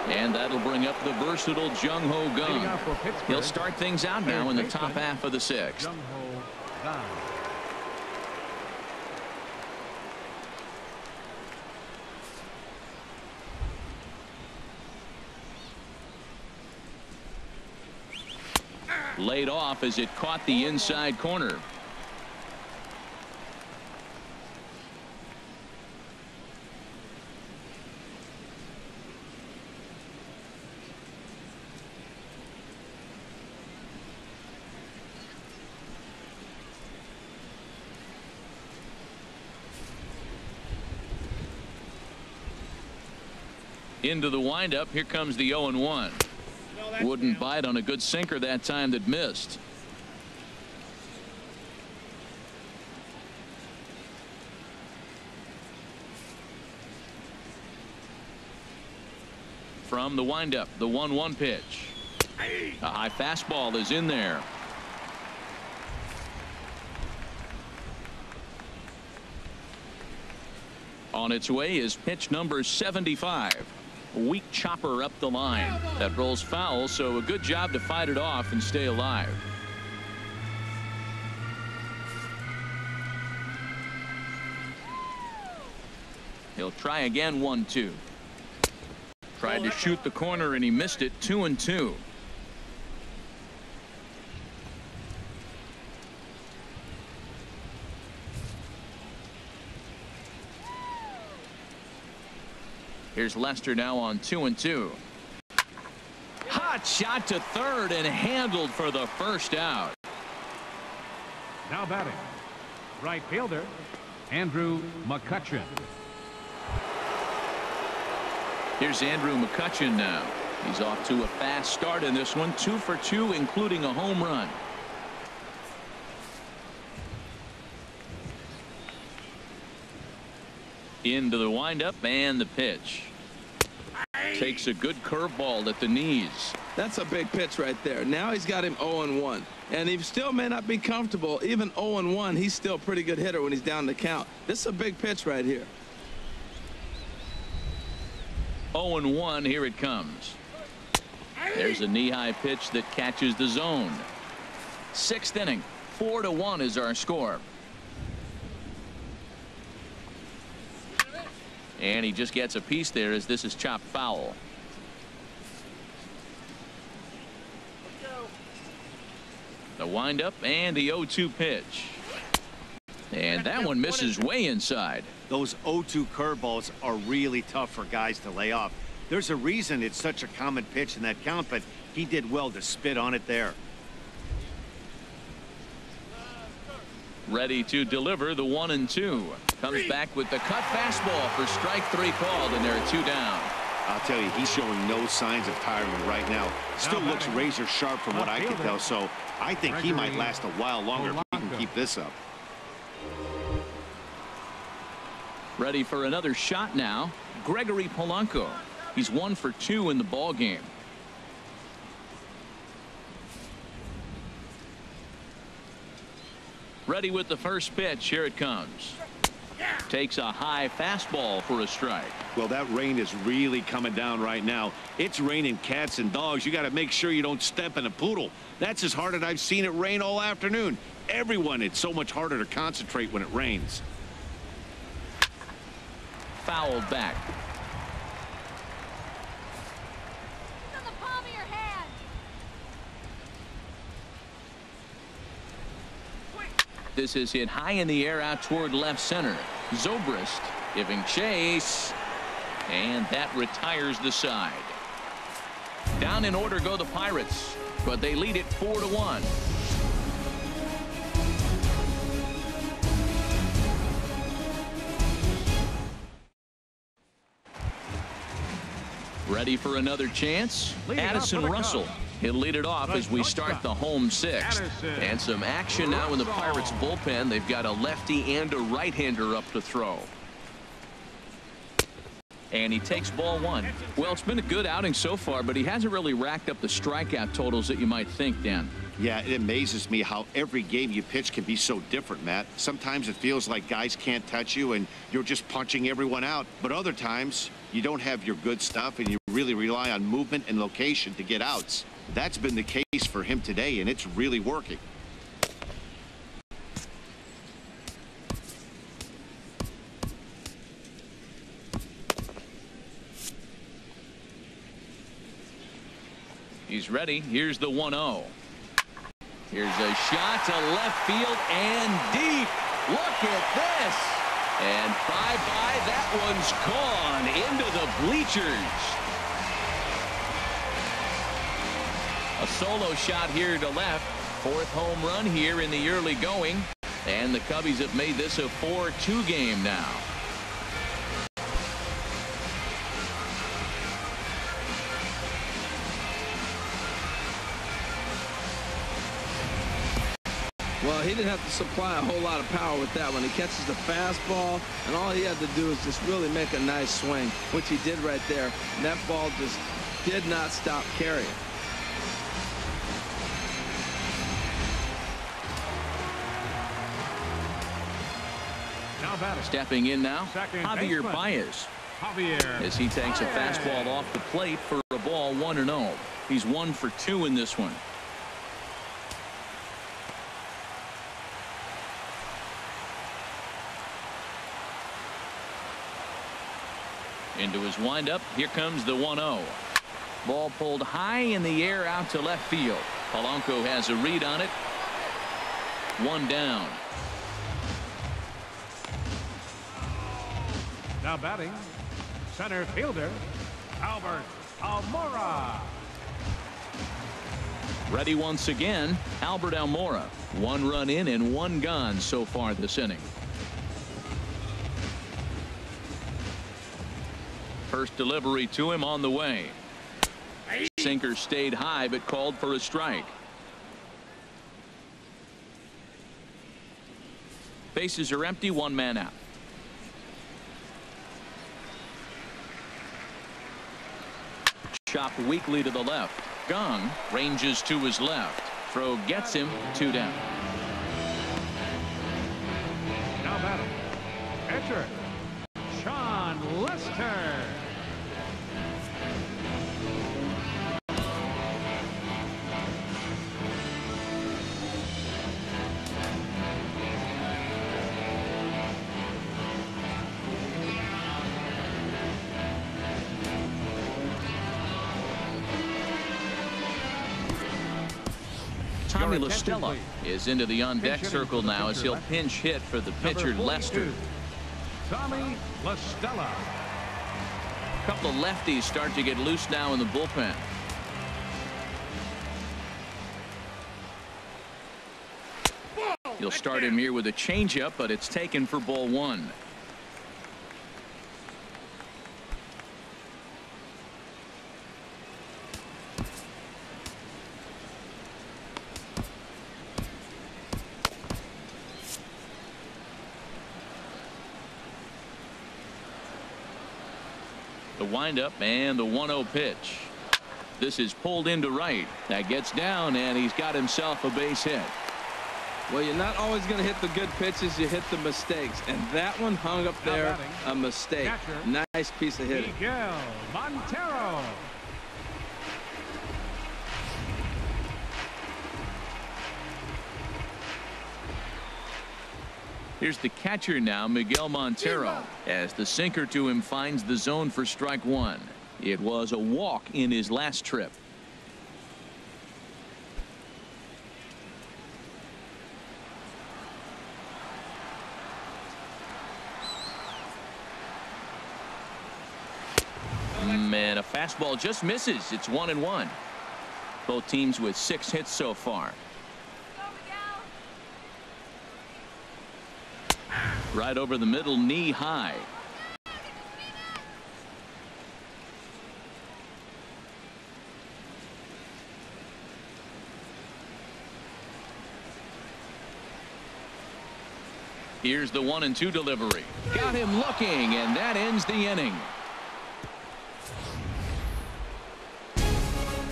And that'll bring up the versatile Jung Ho Gung. He'll start things out now in the top half of the 6th. Laid off as it caught the inside corner. Into the windup. Here comes the 0-1. Wouldn't bite on a good sinker that time that missed. From the windup, the 1-1 pitch. A high fastball is in there. On its way is pitch number 75. Weak chopper up the line that rolls foul, so a good job to fight it off and stay alive. He'll try again. 1-2. Tried to shoot the corner and he missed it. 2-2. Here's Lester now on 2-2. Hot shot to third and handled for the first out. Now batting, right fielder Andrew McCutchen. Here's Andrew McCutchen now. He's off to a fast start in this one. 2 for 2, including a home run. Into the windup and the pitch. Takes a good curveball at the knees. That's a big pitch right there. Now he's got him 0-1. And he still may not be comfortable. Even 0-1, he's still a pretty good hitter when he's down the count. This is a big pitch right here. 0-1. Here it comes. There's a knee-high pitch that catches the zone. 6th inning. 4-1 is our score. And he just gets a piece there as this is chopped foul. The windup and the 0-2 pitch. And that one misses way inside. Those 0-2 curveballs are really tough for guys to lay off. There's a reason it's such a common pitch in that count, but he did well to spit on it there. Ready to deliver the 1-2. Comes back with the cut fastball for strike 3 called, and there are 2 down. I'll tell you, he's showing no signs of tiring right now. Still looks razor sharp from what I can tell, so I think he might last a while longer if he can keep this up. Ready for another shot now. Gregory Polanco. He's 1 for 2 in the ball game. Ready with the first pitch. Here it comes. Takes a high fastball for a strike. Well, that rain is really coming down right now. It's raining cats and dogs. You got to make sure you don't step in a poodle. That's as hard as I've seen it rain all afternoon. Everyone, it's so much harder to concentrate when it rains. fouled back. It's in the palm of your hand. This is hit high in the air out toward left center. Zobrist giving chase, and that retires the side. Down in order go the Pirates, but they lead it 4-1. Ready for another chance? Addison Russell. He'll lead it off as we start the home sixth. And some action now in the Pirates bullpen. They've got a lefty and a right-hander up to throw. And he takes ball one. Well, it's been a good outing so far, but he hasn't really racked up the strikeout totals that you might think, Dan. Yeah, it amazes me how every game you pitch can be so different, Matt. Sometimes it feels like guys can't touch you and you're just punching everyone out. But other times you don't have your good stuff and you really rely on movement and location to get outs. That's been the case for him today, and it's really working. He's ready. Here's the 1-0. Here's a shot to left field and deep. Look at this. And bye-bye. That one's gone into the bleachers. A solo shot here to left. Fourth home run here in the early going. And the Cubbies have made this a 4-2 game now. Well, he didn't have to supply a whole lot of power with that one. He catches the fastball, and all he had to do is just really make a nice swing, which he did right there. And that ball just did not stop carrying. Now batting. Stepping in now, Second Javier baseman. Baez. Javier. As he takes a fastball off the plate for a ball 1-0. He's 1 for 2 in this one. Into his windup. Here comes the 1-0. Ball pulled high in the air out to left field. Polanco has a read on it. One down. Now batting, center fielder, Albert Almora. Ready once again, Albert Almora. 1 run in and 1 gone so far this inning. First delivery to him on the way. Sinker stayed high but called for a strike. Bases are empty, 1 man out. Chopped weakly to the left. Gong ranges to his left. Throw gets him, 2 down. Now batting, pitcher, Sean Lester. Tommy LaStella is into the on-deck circle now as he'll pinch hit for the pitcher Lester. Tommy LaStella. A couple of lefties start to get loose now in the bullpen. He'll start him here with a changeup, but it's taken for ball 1. The windup and the 1-0 pitch. This is pulled into right. That gets down, and he's got himself a base hit. Well, you're not always going to hit the good pitches. You hit the mistakes. And that one hung up there, a mistake. Nice piece of hitting. Miguel Montero. Here's the catcher now, Miguel Montero, as the sinker to him finds the zone for strike one. It was a walk in his last trip. And a fastball just misses. It's 1-1. Both teams with 6 hits so far. Right over the middle, knee high. Here's the 1-2 delivery. Got him looking, and that ends the inning.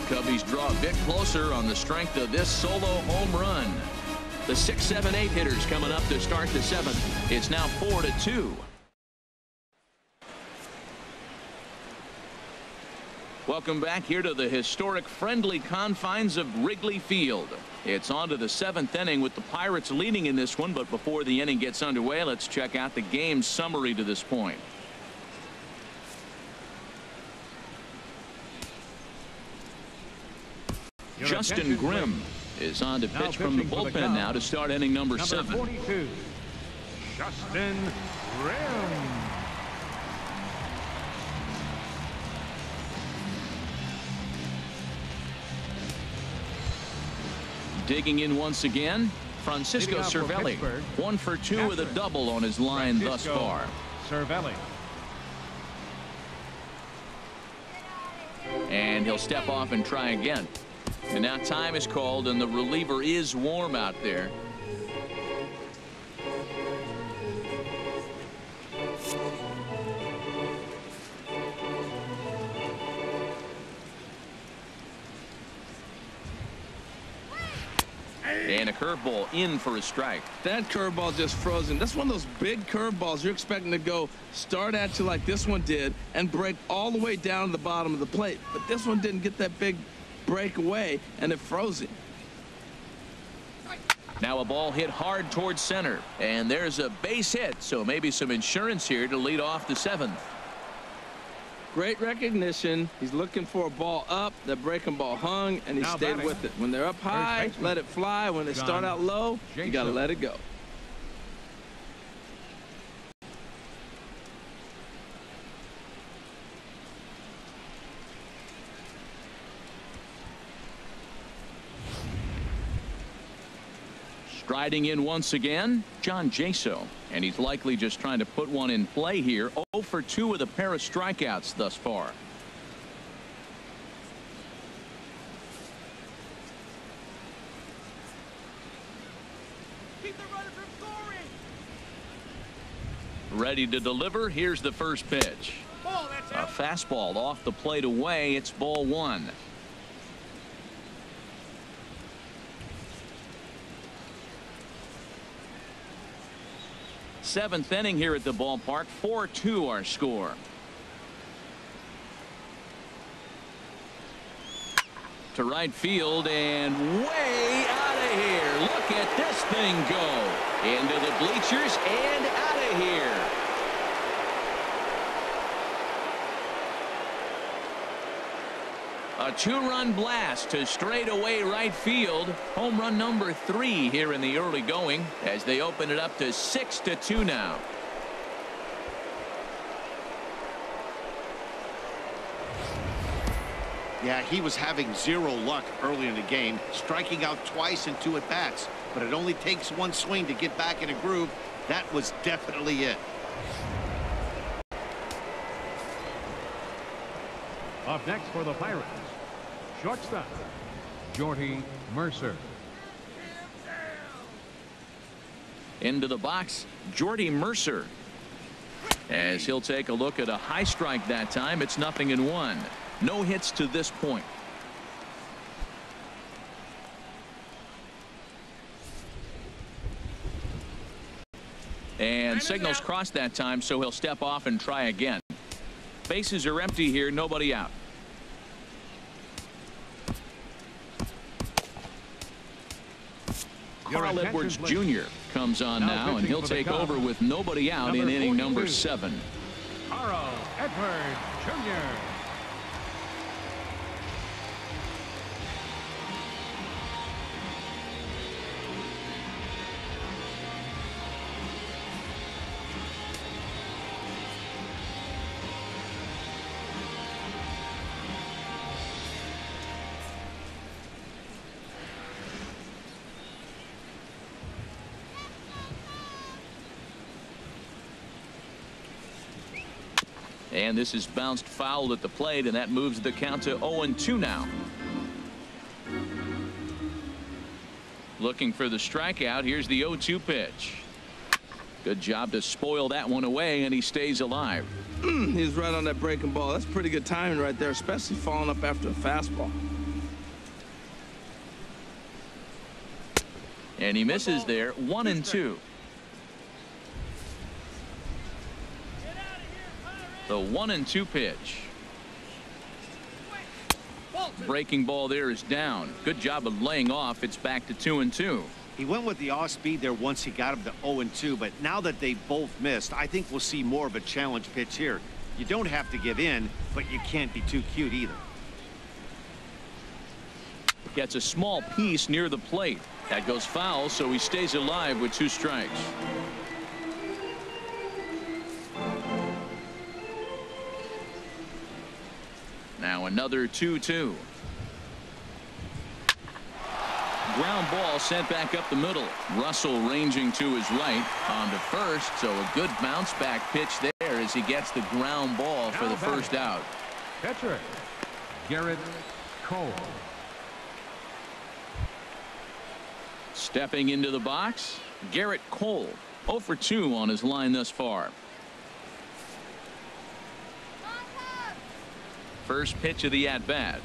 Cubbies draw a bit closer on the strength of this solo home run. The 6, 7, 8 hitters coming up to start the 7th. It's now 4-2. Welcome back here to the historic friendly confines of Wrigley Field. It's on to the 7th inning with the Pirates leading in this one. But before the inning gets underway, let's check out the game summary to this point. Justin Grimm is on to pitch from the bullpen now to start inning number 7. 42, Justin Grimm. Digging in once again, Francisco Cervelli, 1 for 2 with a double on his line thus far. Cervelli. And he'll step off and try again. And now time is called, and the reliever is warm out there. And a curveball in for a strike. That curveball just frozen. That's one of those big curveballs you're expecting to go start at you like this one did and break all the way down to the bottom of the plate. But this one didn't get that big break away, and it froze it. Now a ball hit hard towards center, and there's a base hit, so maybe some insurance here to lead off the 7th. Great recognition. He's looking for a ball up. That breaking ball hung, and he stayed with it. When they're up high, let it fly. When they start out low, you got to let it go. Striding in once again, John Jaso, and he's likely just trying to put one in play here. 0 for 2 with a pair of strikeouts thus far. Keep the runner from scoring. Ready to deliver. Here's the first pitch. Ball, that's A out. fastball off the plate away. It's ball 1. Seventh inning here at the ballpark. 4-2 our score. To right field and way out of here. Look at this thing go into the bleachers and out of here. A 2-run blast to straightaway right field. Home run number 3 here in the early going as they open it up to 6-2 now. Yeah, he was having zero luck early in the game, striking out twice in 2 at-bats. But it only takes one swing to get back in a groove. That was definitely it. Up next for the Pirates, shortstop, Jordy Mercer. Into the box, Jordy Mercer. As he'll take a look at a high strike that time. It's 0-1. No hits to this point. And signals crossed that time, so he'll step off and try again. Bases are empty here, nobody out. Your Carl attention, Edwards please. Jr. comes on Now now, and pitching he'll for the take Cubs, over with nobody out in number inning 42. number 7. Carl Edwards Jr. And this is bounced foul at the plate, and that moves the count to 0-2 now. Looking for the strikeout. Here's the 0-2 pitch. Good job to spoil that one away, and he stays alive. He's right on that breaking ball. That's pretty good timing right there, especially following up after a fastball. And he misses there. 1-2. The 1-2 pitch. Breaking ball there is down. Good job of laying off. It's back to 2-2. He went with the off speed there once he got him to 0-2, but now that they both missed, I think we'll see more of a challenge pitch here. You don't have to give in, but you can't be too cute either. Gets a small piece near the plate. That goes foul, so he stays alive with 2 strikes. Now another 2-2. Ground ball sent back up the middle. Russell ranging to his right on to first, so a good bounce back pitch there as he gets the ground ball for the first out. Catcher Garrett Cole. Stepping into the box, Garrett Cole. 0 for 2 on his line thus far. First pitch of the at-bat.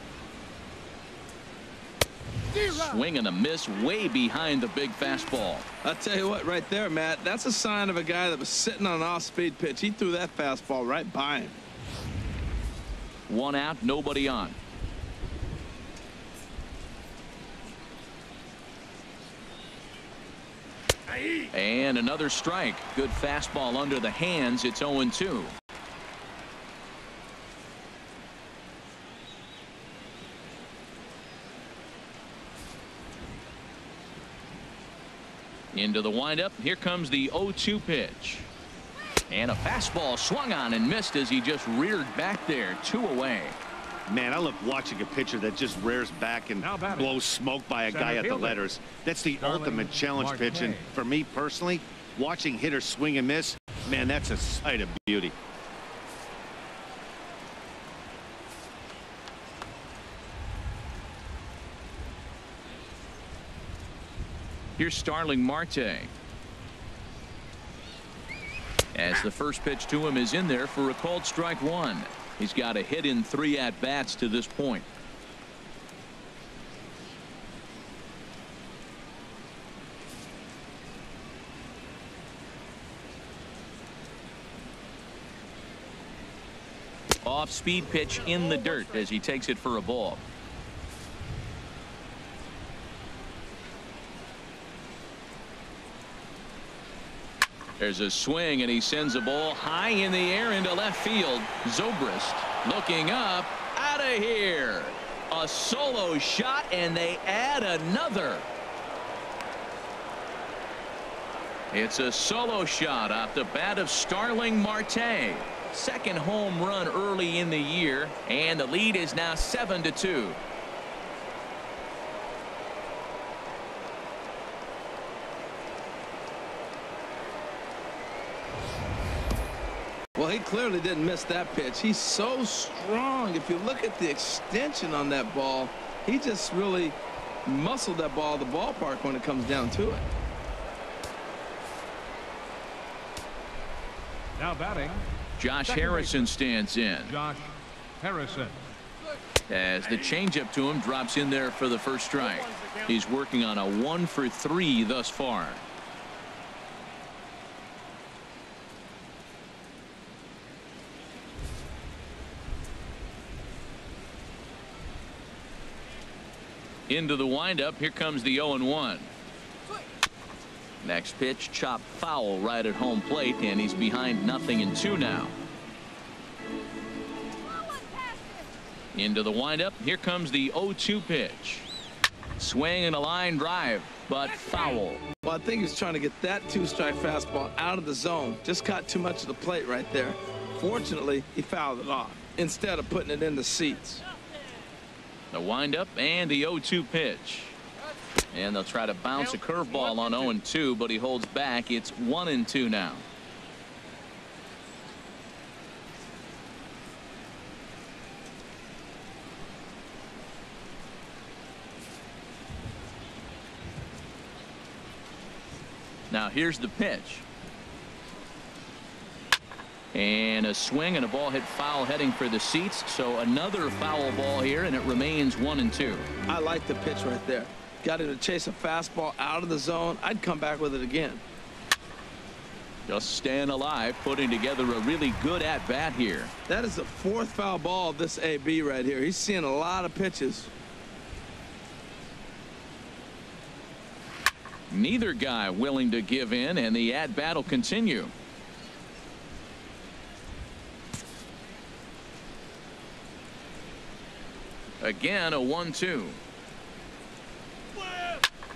Swing and a miss way behind the big fastball. I'll tell you what, right there, Matt, that's a sign of a guy that was sitting on an off-speed pitch. He threw that fastball right by him. 1 out, nobody on. And another strike. Good fastball under the hands. It's 0-2. Into the windup. Here comes the 0-2 pitch. And a fastball swung on and missed as he just reared back there. 2 away. Man, I love watching a pitcher that just rears back and blows smoke by a guy at the letters. That's the ultimate challenge pitch. And for me personally, watching hitters swing and miss, man, that's a sight of beauty. Here's Starling Marte. As the first pitch to him is in there for a called strike 1. He's got a hit in 3 at-bats to this point. Off-speed pitch in the dirt as he takes it for a ball. There's a swing, and he sends a ball high in the air into left field. Zobrist looking up, out of here. A solo shot, and they add another. It's a solo shot off the bat of Starling Marte. Second home run early in the year, and the lead is now 7-2. Well, he clearly didn't miss that pitch. He's so strong. If you look at the extension on that ball, he just really muscled that ball to the ballpark when it comes down to it. Now batting, Josh second Harrison baseman, stands in. Josh Harrison. As the changeup to him drops in there for the first strike. He's working on a 1 for 3 thus far. Into the windup. Here comes the 0-1. Next pitch, chopped foul right at home plate, and he's behind 0-2 now. Into the windup. Here comes the 0-2 pitch. Swing and a line drive, but foul. Well, I think he's trying to get that two-strike fastball out of the zone. Just caught too much of the plate right there. Fortunately, he fouled it off instead of putting it in the seats. The windup and the 0-2 pitch. And they'll try to bounce a curveball on 0-2, but he holds back. It's 1-2 now. Now here's the pitch. And a swing and a ball hit foul heading for the seats. So another foul ball here, and it remains 1-2. I like the pitch right there. Got him to chase a fastball out of the zone. I'd come back with it again. Just staying alive, putting together a really good at-bat here. That is the fourth foul ball of this AB right here. He's seeing a lot of pitches. Neither guy willing to give in, and the at-bat will continue. Again, a 1-2.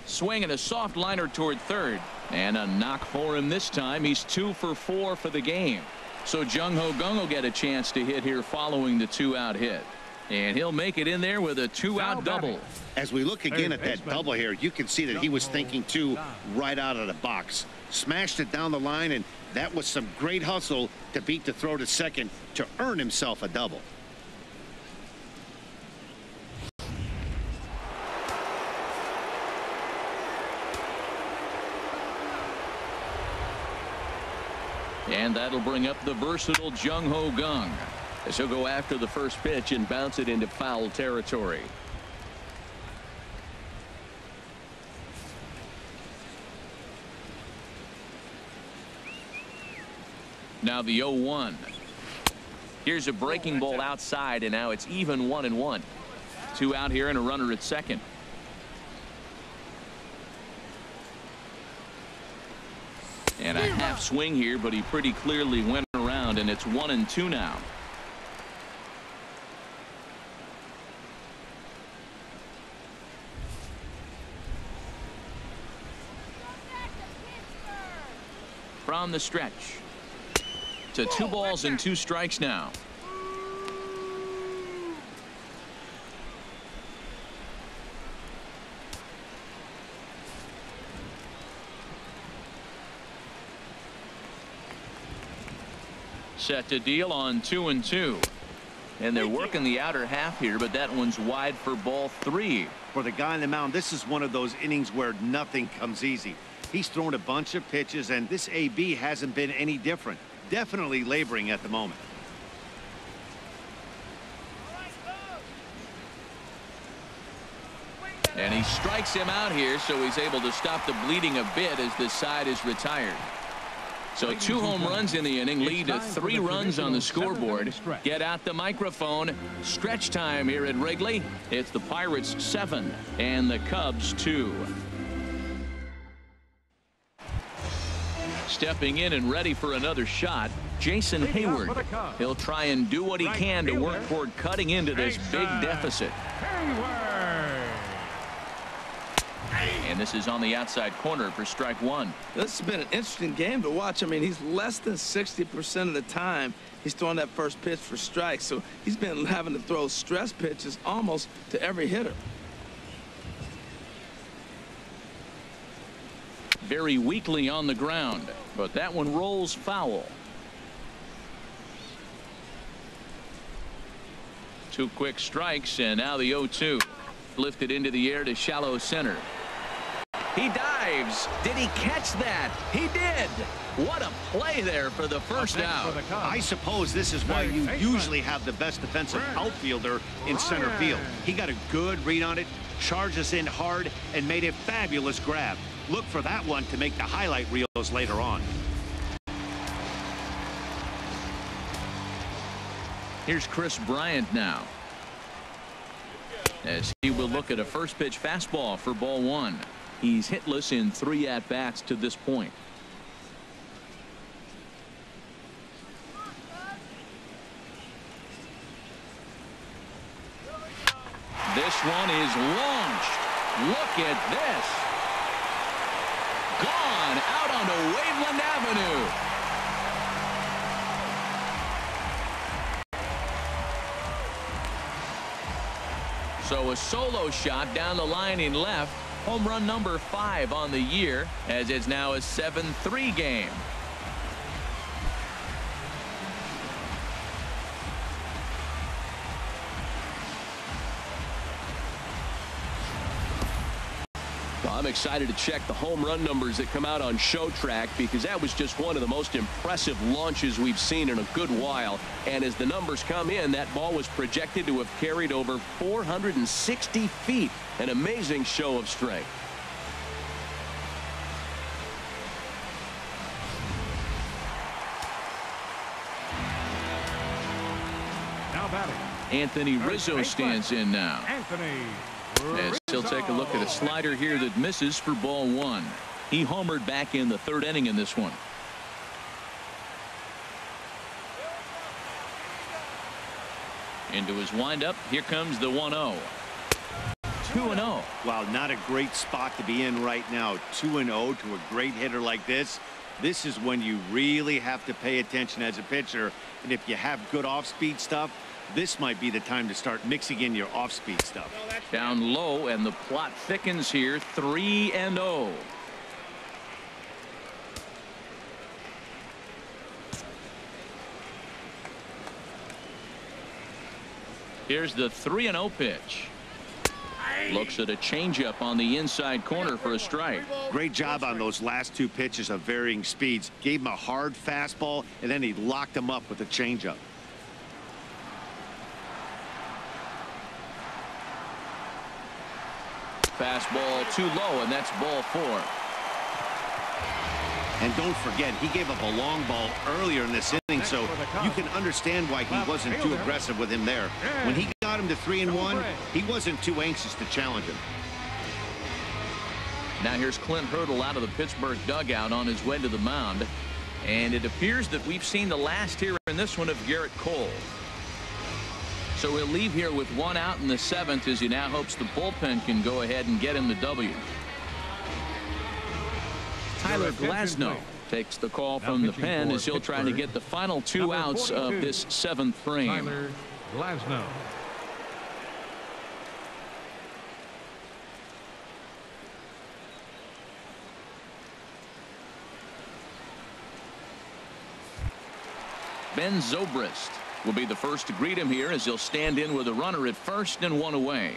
Swing and a soft liner toward third, and a knock for him this time. He's 2 for 4 for the game. So Jung Ho Kang will get a chance to hit here following the 2-out hit, and he'll make it in there with a 2-out double. As we look again at that double here, you can see that he was thinking too right out of the box. Smashed it down the line, and that was some great hustle to beat the throw to second to earn himself a double. And that'll bring up the versatile Jung Ho Kang, as he'll go after the first pitch and bounce it into foul territory. Now the 0-1. Here's a breaking ball outside, and now it's even 1-1. 2 out here and a runner at second. And a half swing here, but he pretty clearly went around, and it's 1-2 now. From the stretch to 2 balls and 2 strikes now. Set to deal on 2-2. And they're working the outer half here, but that one's wide for ball 3. For the guy on the mound, this is one of those innings where nothing comes easy. He's thrown a bunch of pitches, and this AB hasn't been any different. Definitely laboring at the moment. And he strikes him out here, so he's able to stop the bleeding a bit as this side is retired. So 2 home runs in the inning lead to 3 runs on the scoreboard. Get out the microphone. Stretch time here at Wrigley. It's the Pirates 7 and the Cubs 2. Stepping in and ready for another shot, Jason Hayward. He'll try and do what he can to work toward cutting into this big deficit. And this is on the outside corner for strike 1. This has been an interesting game to watch. I mean, he's less than 60% of the time he's throwing that first pitch for strikes. So he's been having to throw stress pitches almost to every hitter. Very weakly on the ground, but that one rolls foul. 2 quick strikes, and now the 0-2. Lifted into the air to shallow center. He dives. Did he catch that? He did. What a play there for the first out. I suppose this is why you usually have the best defensive outfielder in center field. He got a good read on it, charges in hard, and made a fabulous grab. Look for that one to make the highlight reels later on. Here's Chris Bryant now, as he will look at a first pitch fastball for ball 1. He's hitless in 3 at-bats to this point. This one is launched. Look at this. Gone out onto Waveland Avenue. So a solo shot down the line in left. Home run number 5 on the year, as it's now a 7-3 game. I'm excited to check the home run numbers that come out on Show Track, because that was just one of the most impressive launches we've seen in a good while. And as the numbers come in, that ball was projected to have carried over 460 feet. An amazing show of strength. Now batting, Anthony Rizzo stands in now. Anthony As he'll take a look at a slider here that misses for ball 1. He homered back in the 3rd inning in this one. Into his windup. Here comes the 1-0. 2-0. Wow, not a great spot to be in right now. 2-0 to a great hitter like this. This is when you really have to pay attention as a pitcher. And if you have good off-speed stuff, this might be the time to start mixing in your off-speed stuff. Down low, and the plot thickens here. 3-0. Here's the 3-0 pitch. Looks at a changeup on the inside corner for a strike. Great job on those last 2 pitches of varying speeds. Gave him a hard fastball, and then he locked him up with a changeup. Fastball too low, and that's ball 4. And don't forget, he gave up a long ball earlier in this inning, so you can understand why he wasn't too aggressive with him there. When he got him to 3-1, he wasn't too anxious to challenge him. Now here's Clint Hurdle out of the Pittsburgh dugout on his way to the mound. And it appears that we've seen the last here in this one of Garrett Cole. So he'll leave here with 1 out in the 7th, as he now hopes the bullpen can go ahead and get him the W. Tyler Glasnow takes the call from the pen as he'll try to get the final 2 outs of this 7th frame. Tyler Glasnow. Ben Zobrist will be the first to greet him here, as he'll stand in with a runner at first and 1 away.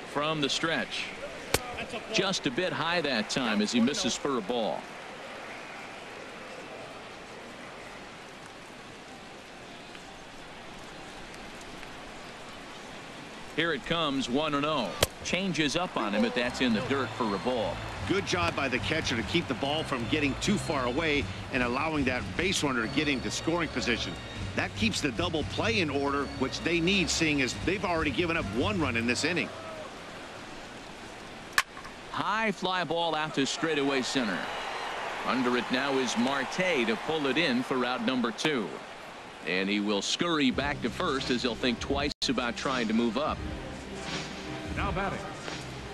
From the stretch. Just a bit high that time as he misses for a ball. Here it comes, 1-0. Changes up on him, but that's in the dirt for a ball. Good job by the catcher to keep the ball from getting too far away and allowing that base runner to get into scoring position. That keeps the double play in order, which they need, seeing as they've already given up 1 run in this inning. High fly ball out to straightaway center. Under it now is Marte to pull it in for out number 2. And he will scurry back to first, as he'll think twice about trying to move up. Now batting,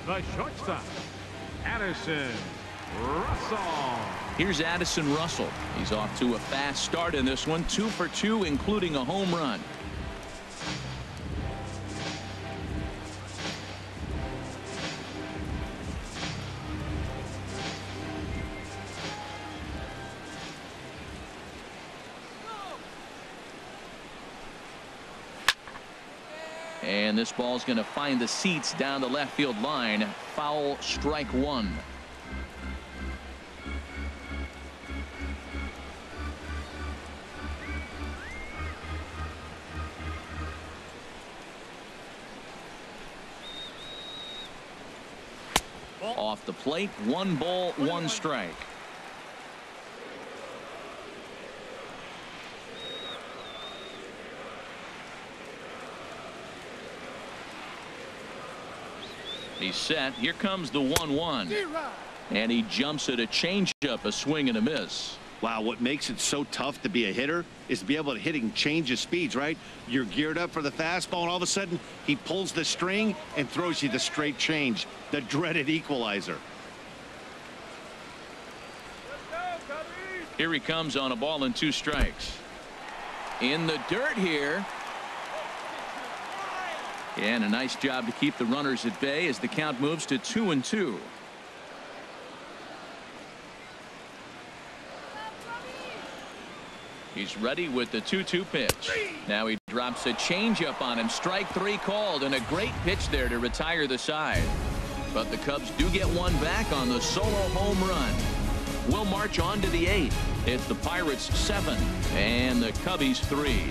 the shortstop, Addison Russell. Here's Addison Russell. He's off to a fast start in this one. 2 for 2, including a home run. And this ball's going to find the seats down the left field line. Foul, strike 1. Off the plate, 1 ball, 1 strike. He's set. Here comes the 1-1. And he jumps at a changeup, a swing and a miss. Wow, what makes it so tough to be a hitter is to be able to hitting changes speeds, right? You're geared up for the fastball, and all of a sudden he pulls the string and throws you the straight change, the dreaded equalizer. Here he comes on a ball and 2 strikes. In the dirt here. And a nice job to keep the runners at bay as the count moves to 2-2. He's ready with the 2-2 pitch. Now he drops a changeup on him. Strike 3 called, and a great pitch there to retire the side. But the Cubs do get one back on the solo home run. We'll march on to the 8th. It's the Pirates 7 and the Cubbies 3.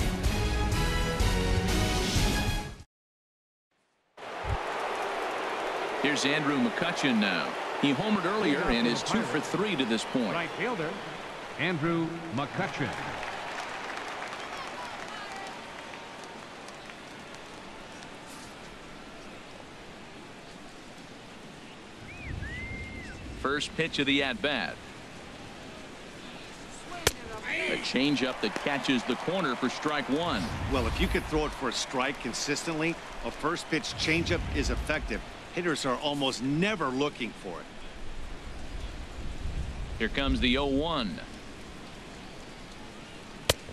Here's Andrew McCutchen now. He homered earlier and is 2 for 3 to this point. Right fielder, Andrew McCutchen. First pitch of the at-bat. A changeup that catches the corner for strike 1. Well, if you could throw it for a strike consistently, a first pitch changeup is effective. Hitters are almost never looking for it. Here comes the 0-1.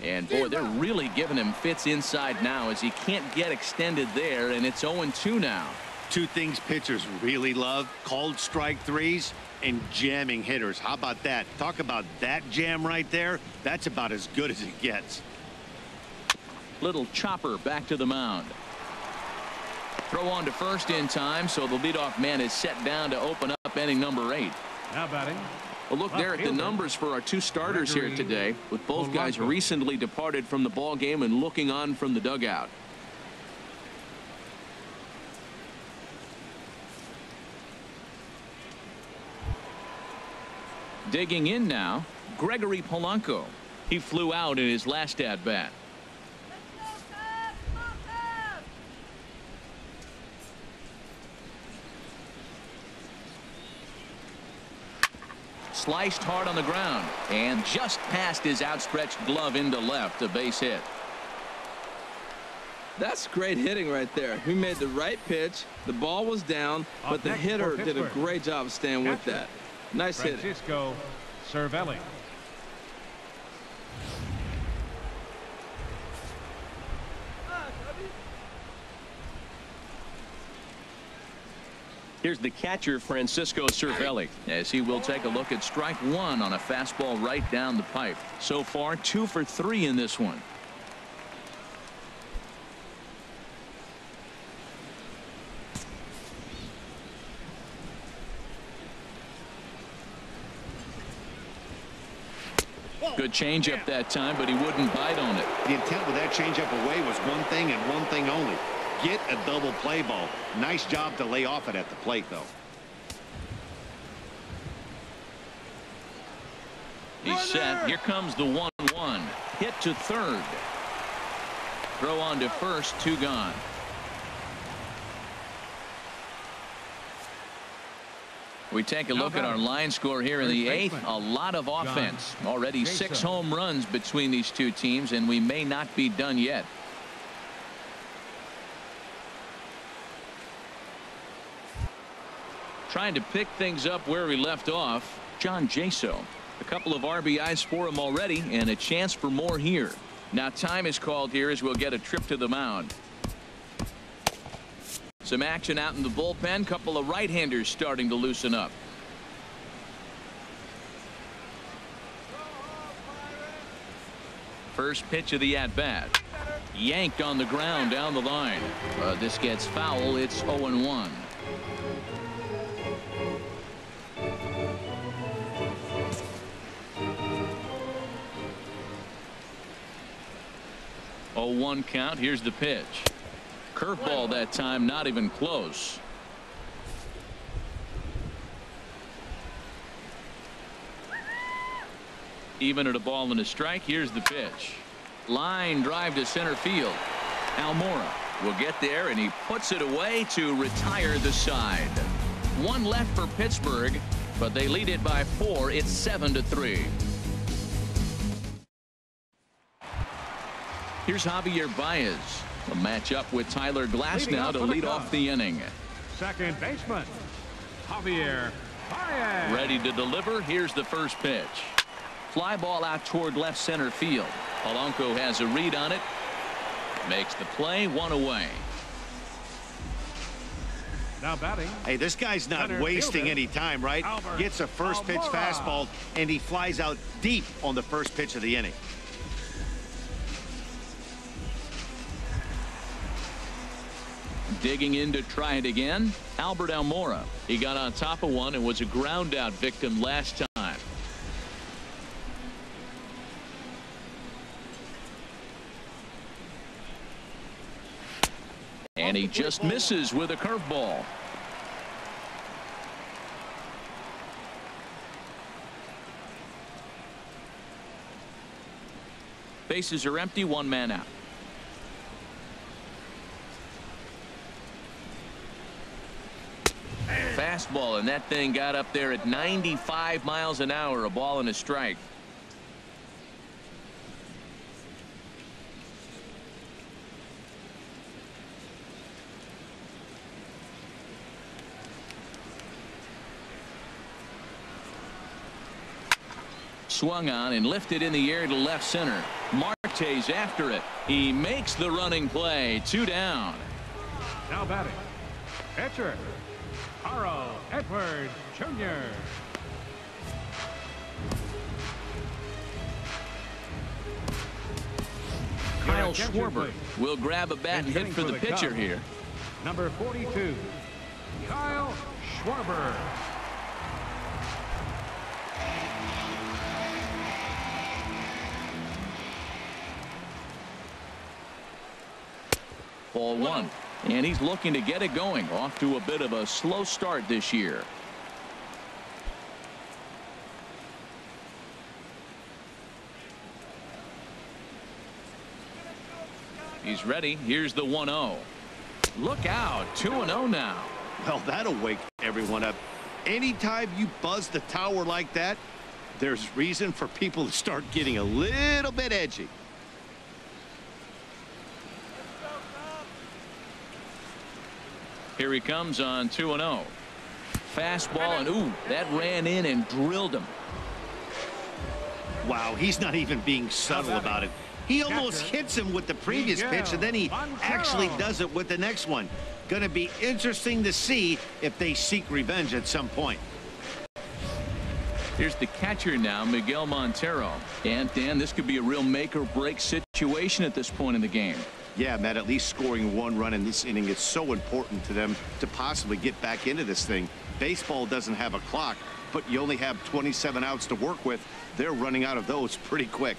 And boy, they're really giving him fits inside now as he can't get extended there, and it's 0-2 now. 2 things pitchers really love: called strike 3s and jamming hitters. How about that? Talk about that jam right there. That's about as good as it gets. Little chopper back to the mound. Throw on to first in time, so the leadoff man is set down to open up inning number 8. Now batting. Well, look there at the numbers for our 2 starters here today, with both guys recently departed from the ball game and looking on from the dugout. Digging in now, Gregory Polanco. He flew out in his last at-bat. Sliced hard on the ground and just past his outstretched glove into left, a base hit. That's great hitting right there. He made the right pitch. The ball was down, but the hitter did a great job of staying with that. Nice hit. Francisco Cervelli. Here's the catcher, Francisco Cervelli, as he will take a look at strike 1 on a fastball right down the pipe. So far 2 for 3 in this one. Good changeup that time, but he wouldn't bite on it. The intent with that changeup away was one thing and one thing only: get a double play ball. Nice job to lay off it at the plate, though. He's set. Here comes the 1-1. Hit to third. Throw on to first. 2 gone. We take a look at our line score here in the 8th. A lot of offense. Already 6 home runs between these 2 teams, and we may not be done yet. Trying to pick things up where we left off, John Jaso. A couple of RBIs for him already, and a chance for more here. Now time is called here as we'll get a trip to the mound. Some action out in the bullpen. Couple of right-handers starting to loosen up. First pitch of the at-bat. Yanked on the ground down the line. This gets foul. It's 0-1. Oh, 1 count. Here's the pitch. Curveball that time, not even close. Even at a ball and a strike. Here's the pitch. Line drive to center field. Almora will get there, and he puts it away to retire the side. One left for Pittsburgh, but they lead it by 4. It's 7-3. Here's Javier Baez. A matchup with Tyler Glass now to lead off the inning. Second baseman, Javier Baez. Ready to deliver. Here's the first pitch. Fly ball out toward left center field. Polanco has a read on it. Makes the play. 1 away. Now batting. Hey, this guy's not wasting any time, right? Gets a first pitch fastball, and he flies out deep on the first pitch of the inning. Digging in to try it again, Albert Almora. He got on top of one and was a ground out victim last time. And he just misses with a curveball. Bases are empty, 1 man out. Fastball, and that thing got up there at 95 miles an hour. A ball and a strike. Swung on and lifted in the air to left center. Marte's after it. He makes the running play. 2 down. Now batting. Pitcher, Carl Edwards Jr. Kyle Schwarber will grab a bat and hit for the pitcher here. Number 42, Kyle Schwarber. Ball 1. And he's looking to get it going. Off to a bit of a slow start this year. He's ready. Here's the 1-0. Look out. 2-0 now. Well, that'll wake everyone up. Anytime you buzz the tower like that, there's reason for people to start getting a little bit edgy. Here he comes on 2-0. Fastball, and ooh, that ran in and drilled him. Wow, he's not even being subtle about it. He almost hits him with the previous pitch, and then he actually does it with the next one. Going to be interesting to see if they seek revenge at some point. Here's the catcher now, Miguel Montero. And Dan, this could be a real make or break situation at this point in the game. Yeah, Matt, at least scoring 1 run in this inning is so important to them to possibly get back into this thing. Baseball doesn't have a clock, but you only have 27 outs to work with. They're running out of those pretty quick.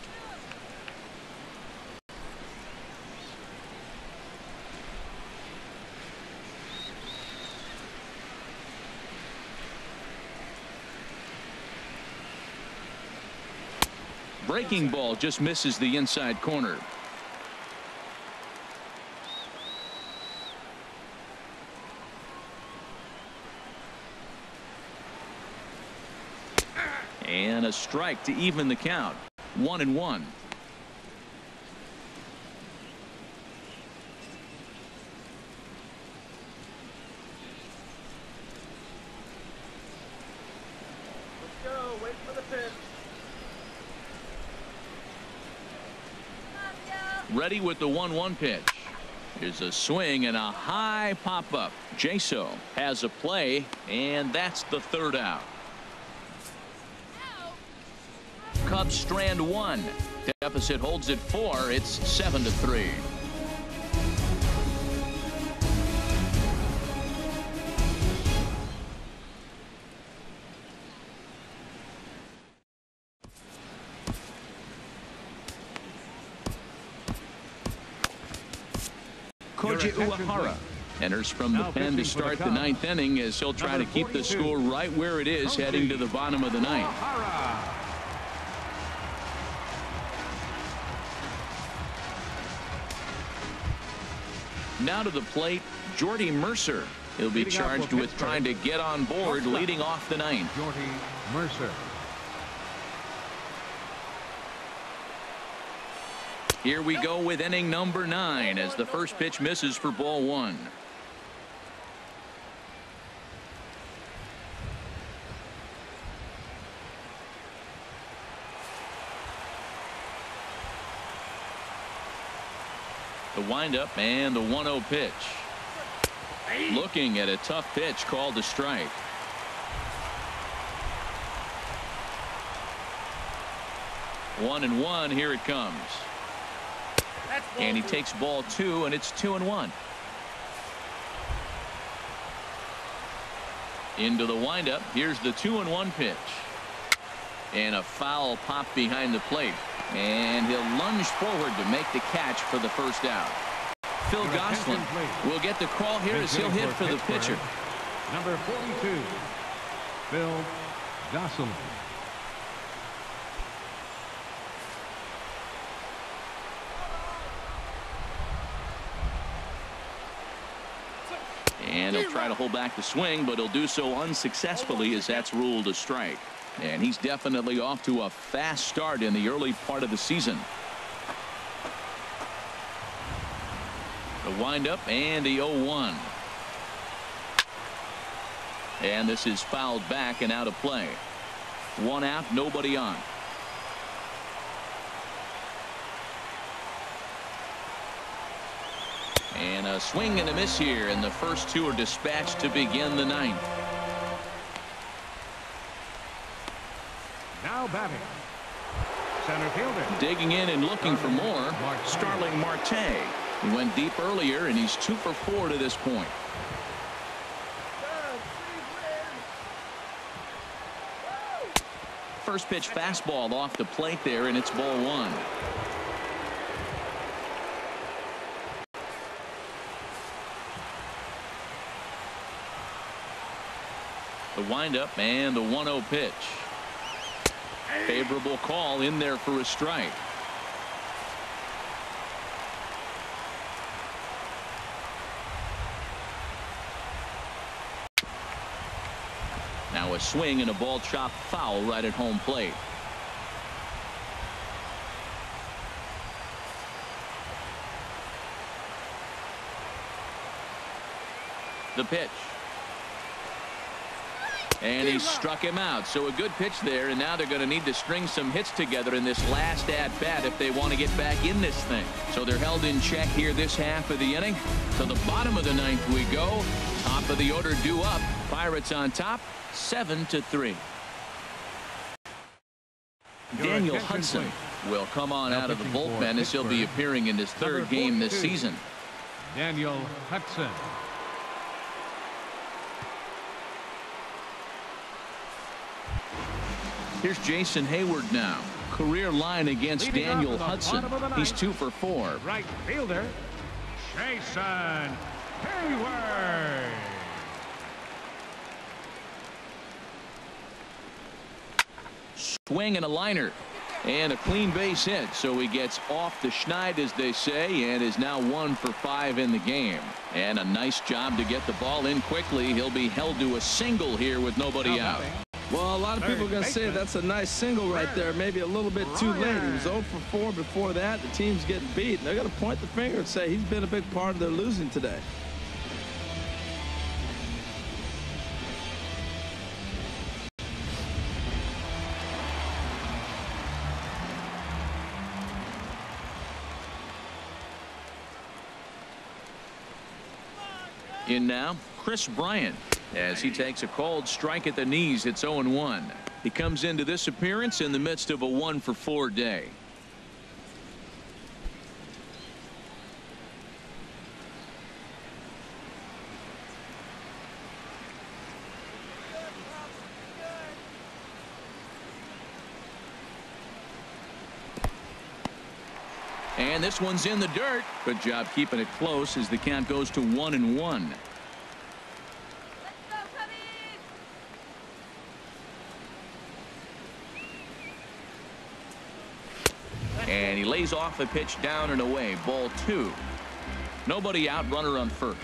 Breaking ball just misses the inside corner. And a strike to even the count. 1-1. Let's go. Wait for the pitch. Ready with the 1-1 pitch. Here's a swing and a high pop-up. Jaso has a play, and that's the 3rd out. Cubs strand 1. Deficit holds at 4. It's 7-3. Koji Uehara enters from the pen to start the 9th inning as he'll try to keep the score right where it is heading to the bottom of the 9th. Now to the plate, Jordy Mercer. He'll be charged with trying to get on board, leading off the ninth. Jordy Mercer. Here we go with inning number 9 as the first pitch misses for ball 1. The windup and the 1-0 pitch. Looking at a tough pitch called a strike. One and one. Here it comes. And he takes ball 2, and it's 2-1. Into the windup. Here's the 2-1 pitch. And a foul pop behind the plate. And he'll lunge forward to make the catch for the first out. Phil Gosselin will get the call here as he'll hit for the pitcher. Number 42, Phil Gosselin. And he'll try to hold back the swing, but he'll do so unsuccessfully as that's ruled a strike. And he's definitely off to a fast start in the early part of the season. The windup and the 0-1. And this is fouled back and out of play. 1 out, nobody on. And a swing and a miss here, and the first 2 are dispatched to begin the 9th. Now batting, center fielder. Digging in and looking for more, Starling Marte. He went deep earlier, and he's 2 for 4 to this point. First pitch fastball off the plate there, and it's ball 1. The windup and the 1-0 pitch. Favorable call in there for a strike. Now a swing and a ball chopped foul right at home plate. The pitch. And he struck him out. So a good pitch there, and now they're going to need to string some hits together in this last at-bat if they want to get back in this thing. So they're held in check here this half of the inning. To the bottom of the 9th we go. Top of the order due up. Pirates on top, 7-3. Daniel Hudson will come on out of the bullpen as he'll be appearing in his 3rd game this season. Daniel Hudson. Here's Jason Hayward now. Career line against Daniel Hudson. He's 2 for 4. Right fielder, Jason Hayward. Swing and a liner. And a clean base hit. So he gets off the schneid, as they say, and is now 1 for 5 in the game. And a nice job to get the ball in quickly. He'll be held to a single here with nobody out. Well, a lot of people are going to say that's a nice single right there. Maybe a little bit too late. He was 0 for 4 before that. The team's getting beat. They're going to point the finger and say he's been a big part of their losing today. In now, Chris Bryant, as he takes a called strike at the knees. It's 0-1. He comes into this appearance in the midst of a 1 for 4 day. And this one's in the dirt. Good job keeping it close as the count goes to 1-1. And he lays off a pitch down and away. Ball 2. Nobody out, runner on first.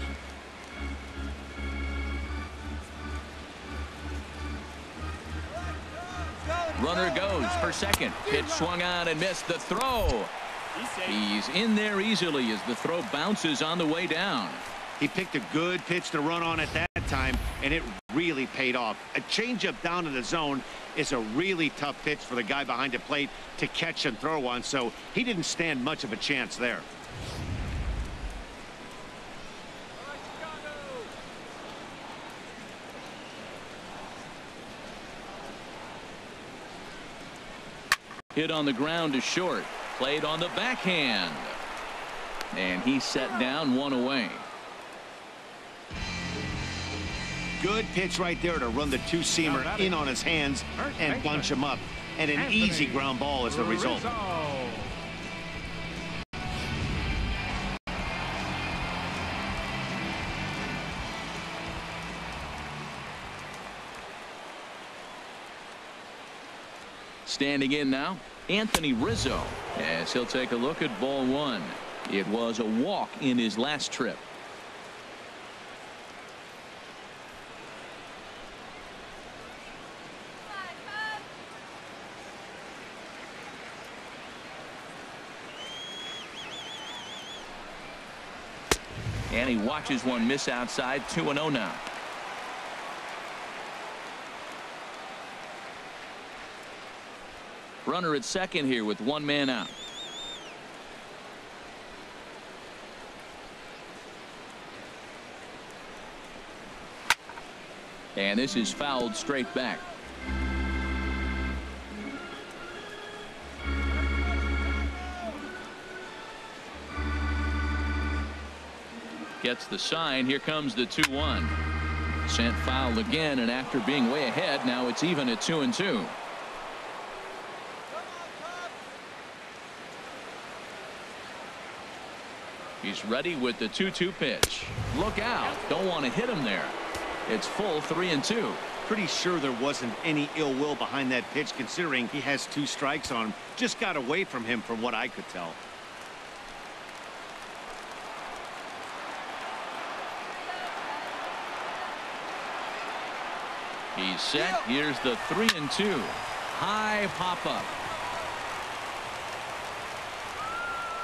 Runner goes for second. Pitch swung on and missed. The throw. He's in there easily as the throw bounces on the way down. He picked a good pitch to run on at that time, and it really paid off. A changeup down in the zone is a really tough pitch for the guy behind the plate to catch and throw on, so he didn't stand much of a chance there. Hit on the ground to short. Played on the backhand. And he set down one away. Good pitch right there to run the two-seamer in on his hands and bunch him up. And an easy ground ball as the result. Standing in now, Anthony Rizzo, as he'll take a look at ball one. It was a walk in his last trip. And he watches one miss outside. 2-0 now. Runner at second here with one man out. And this is fouled straight back. Gets the sign. Here comes the 2-1. Sent foul again, and after being way ahead, now it's even at 2-2. He's ready with the 2-2 pitch. Look out. Don't want to hit him there. It's full 3-2. Pretty sure there wasn't any ill will behind that pitch, considering he has 2 strikes on him. Just got away from him from what I could tell. He's set. Here's the 3-2. High pop up.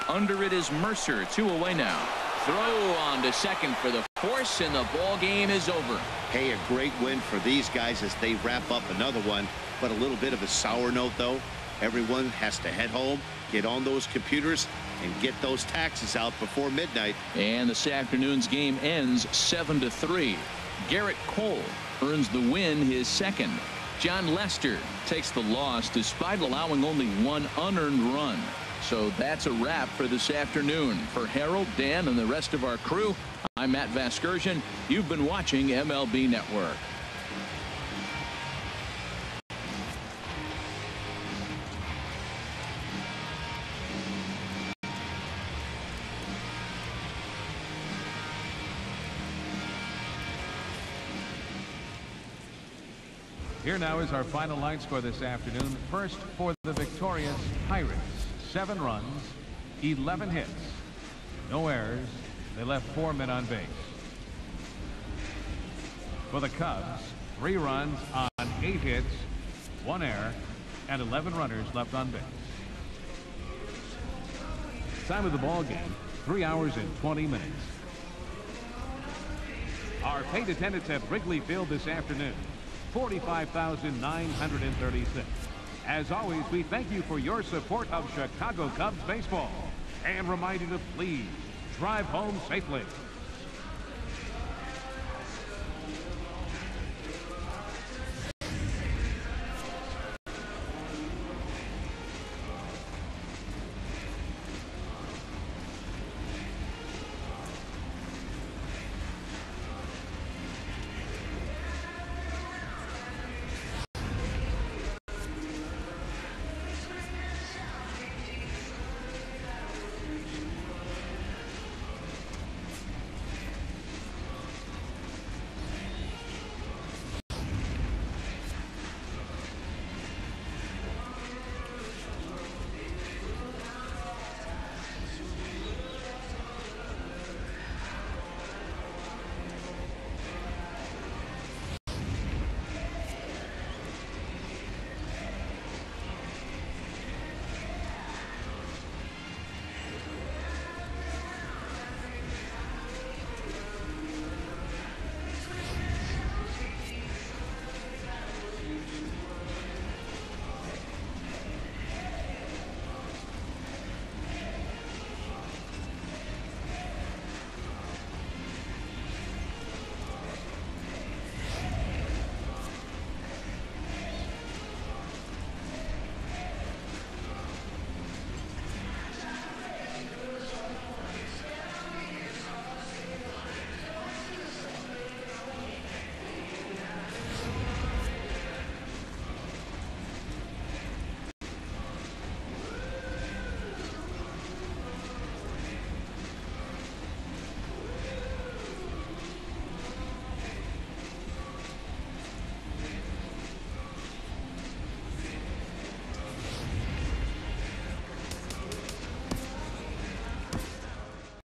Under it is Mercer. 2 away now. Throw on to second for the force, and the ball game is over. Hey, a great win for these guys as they wrap up another one. But a little bit of a sour note, though. Everyone has to head home, get on those computers, and get those taxes out before midnight. And this afternoon's game ends 7-3. Garrett Cole earns the win, his second. John Lester takes the loss despite allowing only 1 unearned run. So that's a wrap for this afternoon. For Harold, Dan, and the rest of our crew, I'm Matt Vasgersian. You've been watching MLB Network. Here now is our final line score this afternoon. First for the victorious Pirates. 7 runs, 11 hits, no errors. They left 4 men on base. For the Cubs, 3 runs on 8 hits, 1 error, and 11 runners left on base. Time of the ball game, 3 hours and 20 minutes. Our paid attendance at Wrigley Field this afternoon, 45,936. As always, we thank you for your support of Chicago Cubs baseball and remind you to please drive home safely.